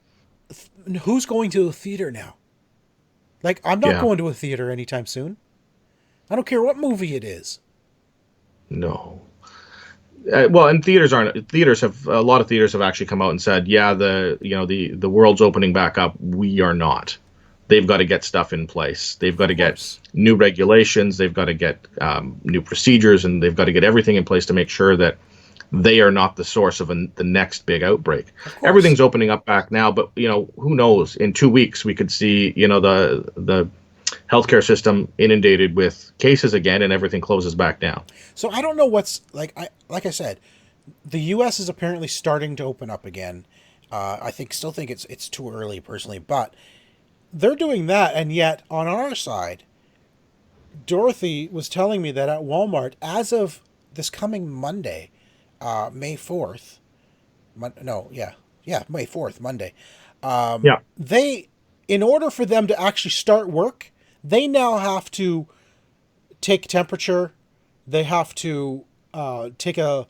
Speaker 2: who's going to a theater now? Like, I'm not
Speaker 3: yeah,
Speaker 2: going to a theater anytime soon. I don't care what movie it is.
Speaker 3: no. Well, and theaters have a lot of theaters have actually come out and said, yeah, the world's opening back up. We are not. They've got to get stuff in place. They've got
Speaker 2: Of
Speaker 3: to get
Speaker 2: course.
Speaker 3: new regulations. They've got to get new procedures, and they've got to get everything in place to make sure that they are not the source of the next big outbreak.
Speaker 2: Of course.
Speaker 3: Everything's opening up back now, but who knows? In 2 weeks, we could see the healthcare system inundated with cases again, and everything closes back down.
Speaker 2: So I don't know what's like. Like I said, the U.S. is apparently starting to open up again. Still think it's too early personally, but they're doing that, and yet on our side, Dorothy was telling me that at Walmart, as of this coming Monday, May 4th, no, yeah, May 4th, Monday,
Speaker 3: Yeah,
Speaker 2: they, in order for them to actually start work, they now have to take temperature. They have to take a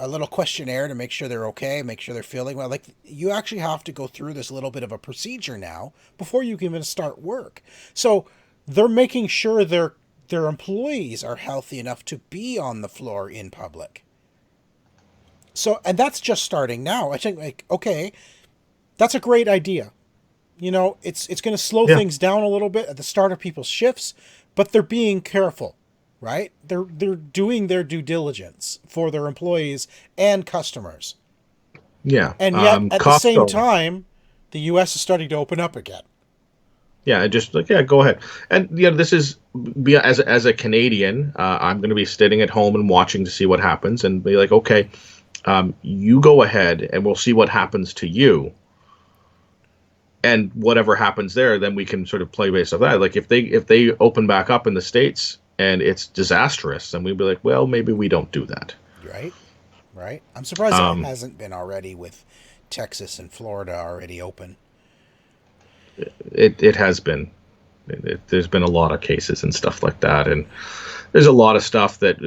Speaker 2: little questionnaire to make sure they're okay, make sure they're feeling well. Like, you actually have to go through this little bit of a procedure now before you can even start work. So they're making sure their employees are healthy enough to be on the floor in public. So, and that's just starting now. I think, like, okay, that's a great idea. It's going to slow
Speaker 3: yeah,
Speaker 2: things down a little bit at the start of people's shifts, but they're being careful, right? They're doing their due diligence for their employees and customers.
Speaker 3: yeah.
Speaker 2: And yet at the same
Speaker 3: Costco.
Speaker 2: time, the US is starting to open up again.
Speaker 3: Yeah, I just like, yeah, go ahead. And this is as a Canadian, I'm going to be sitting at home and watching to see what happens, and be like, okay, you go ahead, and we'll see what happens to you, and whatever happens there, then we can sort of play based off that. Like if they open back up in the States and it's disastrous, then we'd be like, well, maybe we don't do that.
Speaker 2: Right? Right? I'm surprised it
Speaker 3: Um,
Speaker 2: hasn't been already, with Texas and Florida already open.
Speaker 3: it has been. There's been a lot of cases and stuff like that, and there's a lot of stuff that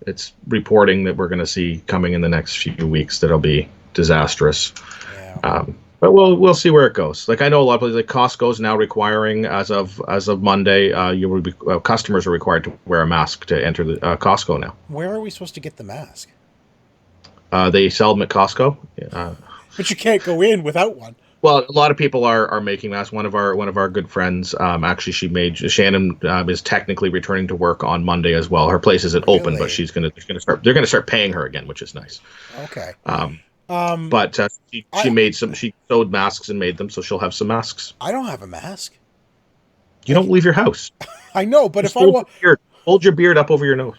Speaker 3: it's reporting that we're going to see coming in the next few weeks that'll be disastrous.
Speaker 2: Yeah.
Speaker 3: But we'll see where it goes. Like, I know a lot of places, like Costco's now requiring, as of Monday, customers are required to wear a mask to enter the Costco now.
Speaker 2: Where are we supposed to get the mask?
Speaker 3: They sell them at Costco.
Speaker 2: But you can't go in without one.
Speaker 3: Well, a lot of people are making masks. One of our good friends, actually, Shannon, is technically returning to work on Monday as well. Her place isn't open, but
Speaker 2: Really?
Speaker 3: they're gonna start paying her again, which is nice.
Speaker 2: Okay.
Speaker 3: Um,
Speaker 2: Um,
Speaker 3: but
Speaker 2: I
Speaker 3: she sewed masks and made them, so she'll have some masks.
Speaker 2: I don't have a mask.
Speaker 3: You don't leave your house.
Speaker 2: I know, but
Speaker 3: Just
Speaker 2: if I want,
Speaker 3: hold your beard up over your nose.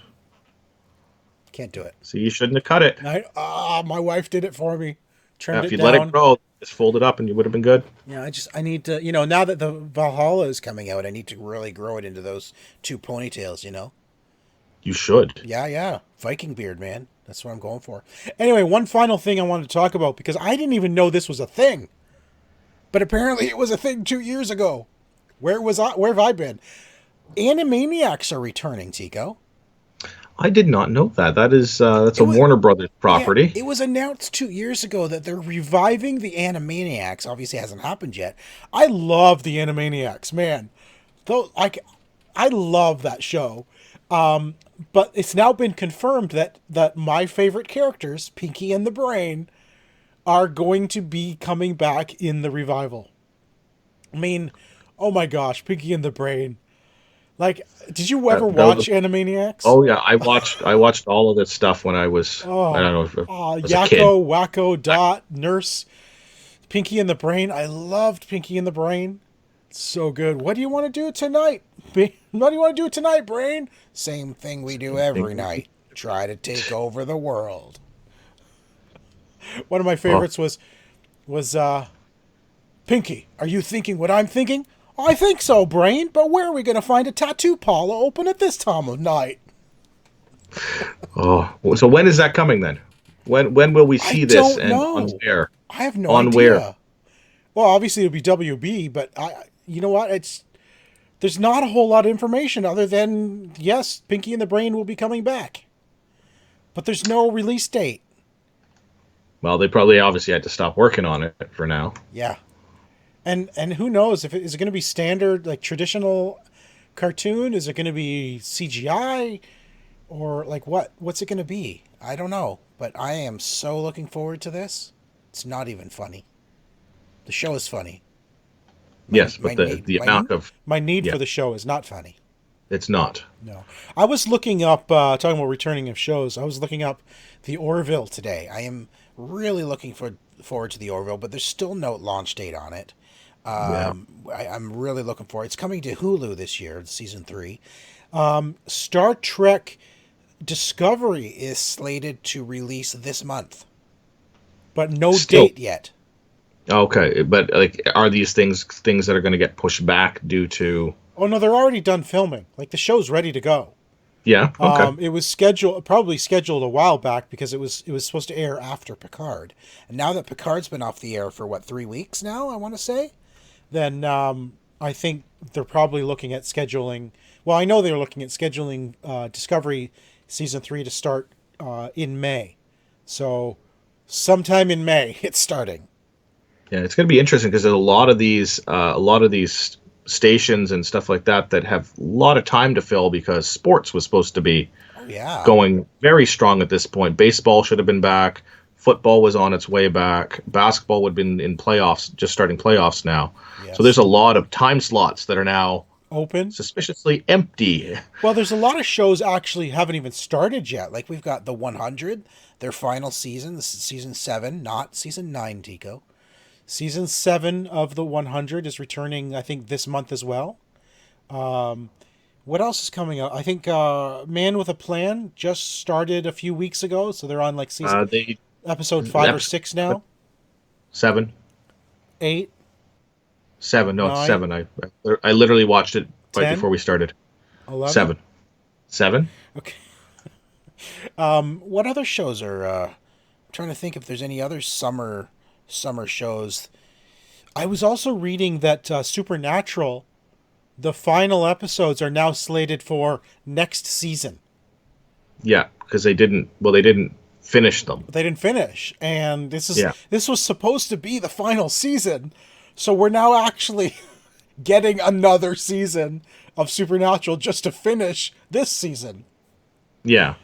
Speaker 2: can't do it.
Speaker 3: So you shouldn't have cut it.
Speaker 2: My wife did it for me. Trimmed
Speaker 3: If
Speaker 2: it
Speaker 3: you'd let it
Speaker 2: down.
Speaker 3: grow, just fold it up, and you would have been good.
Speaker 2: Yeah, I need to, now that the Valhalla is coming out, I need to really grow it into those two ponytails.
Speaker 3: You should.
Speaker 2: Yeah, yeah. Viking beard, man. That's what I'm going for. Anyway, one final thing I wanted to talk about, because I didn't even know this was a thing. But apparently it was a thing 2 years ago. Where have I been? Animaniacs are returning, Tico.
Speaker 3: I did not know that. That's
Speaker 2: It
Speaker 3: a
Speaker 2: was
Speaker 3: Warner Brothers
Speaker 2: Yeah,
Speaker 3: property.
Speaker 2: it was announced 2 years ago that they're reviving the Animaniacs. Obviously, it hasn't happened yet. I love the Animaniacs, man. Though I love that show. But it's now been confirmed that my favorite characters, Pinky and the Brain, are going to be coming back in the revival. I mean, oh my gosh, Pinky and the Brain. Like, did you ever
Speaker 3: That was,
Speaker 2: watch Animaniacs?
Speaker 3: oh yeah, I watched all of this stuff when I don't
Speaker 2: Oh,
Speaker 3: know if I was a kid.
Speaker 2: Yakko, Wacko, Dot, Nurse, Pinky and the Brain. I loved Pinky and the Brain. So good. What do you want to do tonight? What do you want to do tonight, Brain? Same thing we do every night. Try to take over the world. One of my
Speaker 3: Oh,
Speaker 2: favorites was Pinky. Are you thinking what I'm thinking? I think so, Brain. But where are we going to find a tattoo parlor open at this time of night?
Speaker 3: oh. So when is that coming then? When will we
Speaker 2: I
Speaker 3: see this
Speaker 2: don't
Speaker 3: and on
Speaker 2: know.
Speaker 3: where?
Speaker 2: I have no
Speaker 3: On where?
Speaker 2: idea. Well, obviously it'll be WB, but you know what? There's not a whole lot of information other than yes, Pinky and the Brain will be coming back, but there's no release date.
Speaker 3: Well, they probably obviously had to stop working on it for now.
Speaker 2: Yeah, and who knows if is it going to be standard like traditional cartoon? Is it going to be CGI or like what's it going to be? I don't know, but I am so looking forward to this. It's not even funny. The show is funny.
Speaker 3: Yes,
Speaker 2: My
Speaker 3: but the amount of
Speaker 2: my need
Speaker 3: yeah,
Speaker 2: for the show is not funny.
Speaker 3: it's not.
Speaker 2: No. I was looking up, talking about returning of shows, I was looking up the Orville today. I am really looking forward to the Orville, but there's still no launch date on it.
Speaker 3: Yeah.
Speaker 2: I'm really looking for it. It's coming to Hulu this year, season 3. Star Trek Discovery is slated to release this month, but no
Speaker 3: Still
Speaker 2: date yet.
Speaker 3: okay, but like, are these things that are going to get pushed back due to?
Speaker 2: Oh no, they're already done filming. Like the show's ready to go.
Speaker 3: Yeah. Okay.
Speaker 2: It was probably scheduled a while back because it was supposed to air after Picard, and now that Picard's been off the air for what 3 weeks now, I want to say, then I think they're probably looking at scheduling. Well, I know they're looking at scheduling Discovery season 3 to start in May, so sometime in May it's starting.
Speaker 3: Yeah, it's going to be interesting because there's a lot of these stations and stuff like that that have a lot of time to fill because sports was supposed to be
Speaker 2: Oh yeah,
Speaker 3: going very strong at this point. Baseball should have been back. Football was on its way back. Basketball would have been in playoffs, just starting playoffs now. So
Speaker 2: yes,
Speaker 3: there's a lot of time slots that are now
Speaker 2: open.
Speaker 3: suspiciously empty.
Speaker 2: Well, there's a lot of shows actually haven't even started yet. Like we've got the 100, their final season. This is season 7, not season 9, Tico. Season 7 of the 100 is returning, I think, this month as well. What else is coming out? I think Man with a Plan just started a few weeks ago, so they're on like season
Speaker 3: They
Speaker 2: episode 5 or 6 now.
Speaker 3: seven,
Speaker 2: 8,
Speaker 3: seven. No, it's
Speaker 2: 9,
Speaker 3: seven. I literally watched it right
Speaker 2: 10,
Speaker 3: before we started.
Speaker 2: 11.
Speaker 3: Seven, seven.
Speaker 2: Okay. What other shows are? I'm trying to think if there's any other summer shows. I was also reading that Supernatural, the final episodes are now slated for next season.
Speaker 3: Yeah, because they didn't finish them.
Speaker 2: They didn't finish, and
Speaker 3: Yeah.
Speaker 2: this was supposed to be the final season, so we're now actually getting another season of Supernatural just to finish this season.
Speaker 3: Yeah.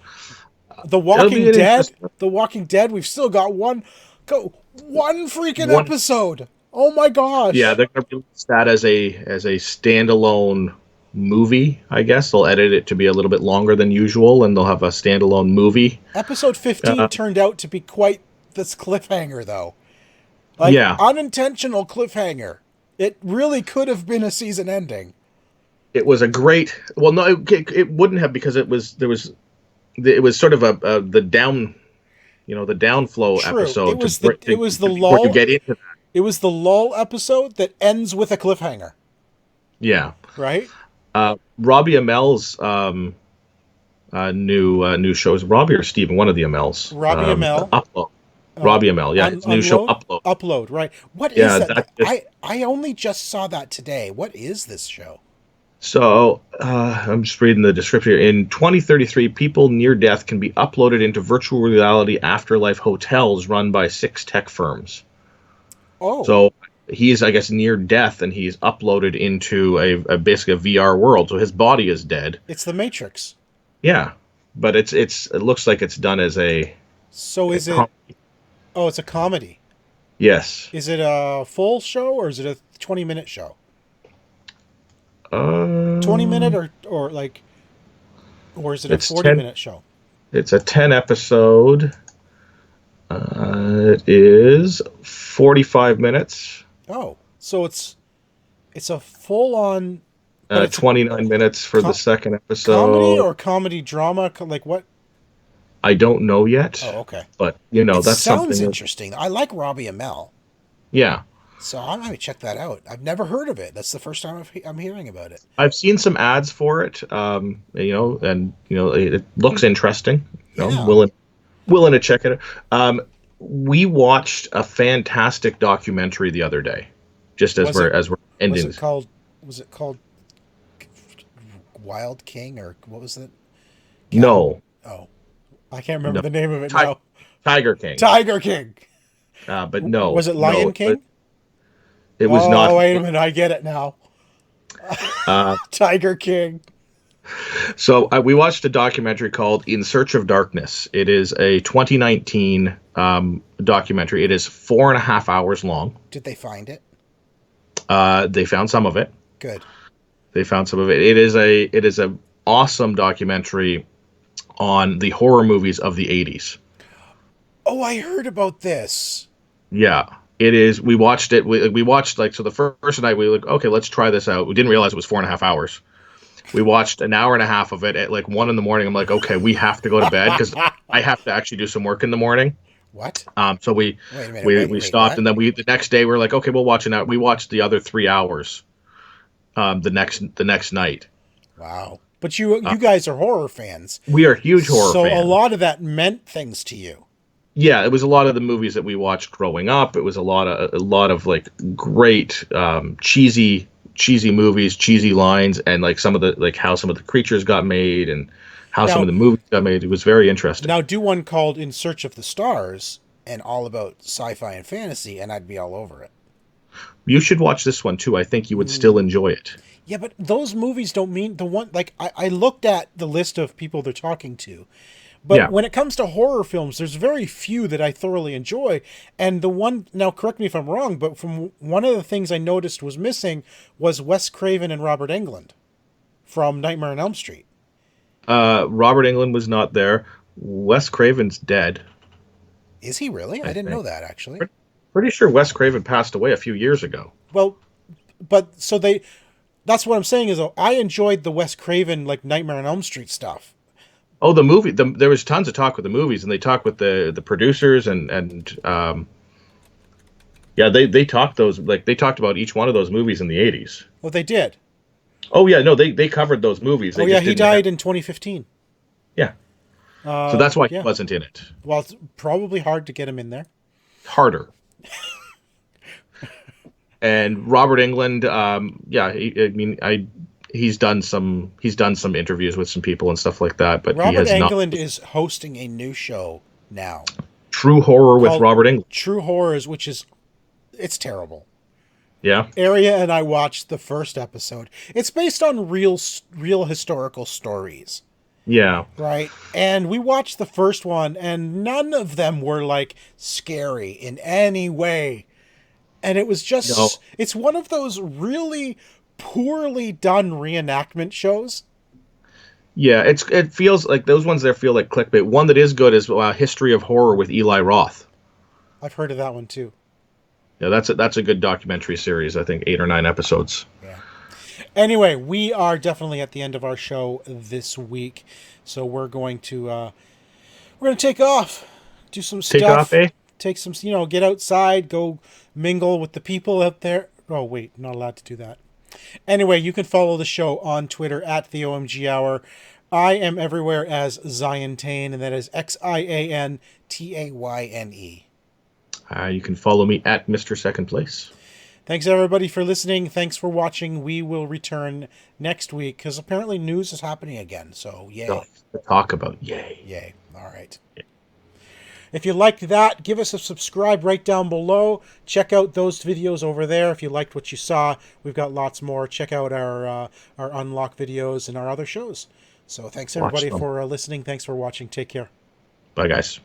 Speaker 2: The
Speaker 3: It'll be
Speaker 2: Walking
Speaker 3: an
Speaker 2: Dead,
Speaker 3: interesting
Speaker 2: The Walking Dead, we've still got one freaking
Speaker 3: one.
Speaker 2: episode. Oh my
Speaker 3: Yeah,
Speaker 2: gosh.
Speaker 3: they're going to release that as a standalone movie. I guess they'll edit it to be a little bit longer than usual, and they'll have a standalone movie.
Speaker 2: Episode 15
Speaker 3: Uh,
Speaker 2: turned out to be quite this cliffhanger though. Like
Speaker 3: yeah,
Speaker 2: unintentional cliffhanger. It really could have been a season ending.
Speaker 3: it was a great. Well, no, it wouldn't have because it was sort of the down, the downflow
Speaker 2: True.
Speaker 3: episode
Speaker 2: It was the
Speaker 3: before you
Speaker 2: lull.
Speaker 3: get into that.
Speaker 2: It was the lull episode that ends with a cliffhanger,
Speaker 3: Yeah,
Speaker 2: right?
Speaker 3: Robbie Amell's new show is Robbie or Steven, one of the Amels.
Speaker 2: Robbie Amell.
Speaker 3: Upload. Robbie Amell, yeah, it's a new show,
Speaker 2: Unload?
Speaker 3: Upload.
Speaker 2: Upload, right. What
Speaker 3: Yeah,
Speaker 2: is that?
Speaker 3: that just,
Speaker 2: I only just saw that today. What is this show?
Speaker 3: so I'm just reading the description here. In 2033, people near death can be uploaded into virtual reality afterlife hotels run by 6 tech firms.
Speaker 2: Oh,
Speaker 3: So he's, I guess, near death, and he's uploaded into basically a VR world. So his body is dead.
Speaker 2: it's The Matrix.
Speaker 3: Yeah, but it looks like it's done as a,
Speaker 2: So
Speaker 3: a
Speaker 2: is it?
Speaker 3: com-
Speaker 2: Oh, it's a comedy.
Speaker 3: Yes.
Speaker 2: Is it a full show or is it a 20-minute show? 20-minute
Speaker 3: Um,
Speaker 2: or like, or is it a
Speaker 3: it's
Speaker 2: 40
Speaker 3: ten.
Speaker 2: minute show?
Speaker 3: It's a 10 episode. It is 45 minutes.
Speaker 2: Oh, so it's a full on, but it's a
Speaker 3: 29 minutes for the
Speaker 2: co-
Speaker 3: second
Speaker 2: comedy
Speaker 3: episode.
Speaker 2: or comedy drama. Like what?
Speaker 3: I don't know yet,
Speaker 2: Oh, okay.
Speaker 3: but
Speaker 2: It
Speaker 3: that's
Speaker 2: sounds
Speaker 3: something that,
Speaker 2: interesting. I like Robbie Amell,
Speaker 3: yeah.
Speaker 2: so I might check that out. I've never heard of it. That's the first time I'm hearing about it.
Speaker 3: I've seen some ads for it, and it looks interesting.
Speaker 2: Yeah.
Speaker 3: Willing to check it out. We watched a fantastic documentary the other day, just as
Speaker 2: Was it
Speaker 3: we're
Speaker 2: was
Speaker 3: ending
Speaker 2: it
Speaker 3: this.
Speaker 2: called was it called Wild King or what was it? Cat.
Speaker 3: No,
Speaker 2: Oh, I can't remember
Speaker 3: no,
Speaker 2: the name of it
Speaker 3: Ti-
Speaker 2: now.
Speaker 3: Tiger King.
Speaker 2: Tiger King.
Speaker 3: But
Speaker 2: Was
Speaker 3: no,
Speaker 2: it
Speaker 3: no,
Speaker 2: Lion King?
Speaker 3: it was
Speaker 2: Oh,
Speaker 3: not.
Speaker 2: wait a minute. I get it now.
Speaker 3: Uh,
Speaker 2: Tiger King.
Speaker 3: so we watched a documentary called "In Search of Darkness." It is a 2019 documentary. It is 4.5 hours long.
Speaker 2: Did they find it?
Speaker 3: They found some of it.
Speaker 2: Good.
Speaker 3: They found some of it. It is a awesome documentary on the horror movies of the 80s.
Speaker 2: Oh, I heard about this.
Speaker 3: Yeah, it is. We watched it. We watched so the first night we were like, okay, let's try this out. We didn't realize it was 4.5 hours. We watched an hour and a half of it at like 1 a.m. I'm like, okay, we have to go to bed because I have to actually do some work in the morning.
Speaker 2: What?
Speaker 3: So we
Speaker 2: Wait a minute.
Speaker 3: we stopped
Speaker 2: What?
Speaker 3: and then the next day we're like, okay, we'll watch an hour. We watched the other 3 hours. The next night.
Speaker 2: Wow. But you guys are horror fans.
Speaker 3: We are huge horror
Speaker 2: So
Speaker 3: fans.
Speaker 2: a lot of that meant things to you.
Speaker 3: Yeah, it was a lot of the movies that we watched growing up. It was a lot of like great cheesy movies, cheesy lines, and like some of the like how some of the creatures got made and how some
Speaker 2: Now,
Speaker 3: of the movies got made. It was very interesting.
Speaker 2: now do one called In Search of the Stars and all about sci-fi and fantasy, and I'd be all over it.
Speaker 3: You should watch this one too. I think you would still enjoy it.
Speaker 2: Yeah, but those movies don't mean the one. Like I looked at the list of people they're talking to, but
Speaker 3: Yeah.
Speaker 2: when it comes to horror films, there's very few that I thoroughly enjoy. And the one now, correct me if I'm wrong, but from one of the things I noticed was missing was Wes Craven and Robert Englund from Nightmare on Elm Street.
Speaker 3: Robert Englund was not there. Wes Craven's dead.
Speaker 2: Is he really? I didn't know that actually.
Speaker 3: Pretty sure Wes Craven passed away a few years ago.
Speaker 2: Well, but so they. That's what I'm saying is though, I enjoyed the Wes Craven like Nightmare on Elm Street stuff.
Speaker 3: Oh, the movie. There was tons of talk with the movies, and they talked with the producers and yeah, they talked they talked about each one of those movies in the 80s.
Speaker 2: Well, they did.
Speaker 3: Oh yeah, no, they covered those movies. They
Speaker 2: Oh yeah,
Speaker 3: just
Speaker 2: he
Speaker 3: didn't
Speaker 2: died
Speaker 3: have-
Speaker 2: in 2015.
Speaker 3: Yeah, so that's why he
Speaker 2: yeah.
Speaker 3: wasn't in it.
Speaker 2: Well, it's probably hard to get him in there.
Speaker 3: Harder. And Robert Englund, yeah, he's done some interviews with some people and stuff like that, but he
Speaker 2: Robert
Speaker 3: has not.
Speaker 2: Englund is hosting a new show now.
Speaker 3: True Horror with
Speaker 2: called
Speaker 3: Robert Englund.
Speaker 2: True Horrors, which is it's terrible.
Speaker 3: Yeah.
Speaker 2: Aria and I watched the first episode. It's based on real historical stories,
Speaker 3: Yeah.
Speaker 2: right? And we watched the first one, and none of them were like scary in any way. And it was just
Speaker 3: No.
Speaker 2: it's one of those really poorly done reenactment shows.
Speaker 3: Yeah, it feels like those ones there feel like clickbait. One that is good is History of Horror with Eli Roth.
Speaker 2: I've heard of that one too.
Speaker 3: Yeah, that's a good documentary series. I think 8 or 9 episodes.
Speaker 2: Yeah. Anyway, we are definitely at the end of our show this week, so we're going to take off, do some
Speaker 3: Take
Speaker 2: stuff,
Speaker 3: off, eh?
Speaker 2: take some, get outside, go mingle with the people out there. Oh wait, not allowed to do that. Anyway, you can follow the show on Twitter at the OMG Hour. I am everywhere as Ziantane, and that is XIANTAYNE.
Speaker 3: You can follow me at Mr. Second Place.
Speaker 2: Thanks everybody for listening. Thanks for watching. We will return next week because apparently news is happening again. So yay.
Speaker 3: Stuff to talk about. Yay.
Speaker 2: Yay. All right. If you liked that, give us a subscribe right down below. Check out those videos over there. If you liked what you saw, we've got lots more. Check out our unlock videos and our other shows. So thanks everybody for listening. Thanks for watching. Take care.
Speaker 3: Bye, guys.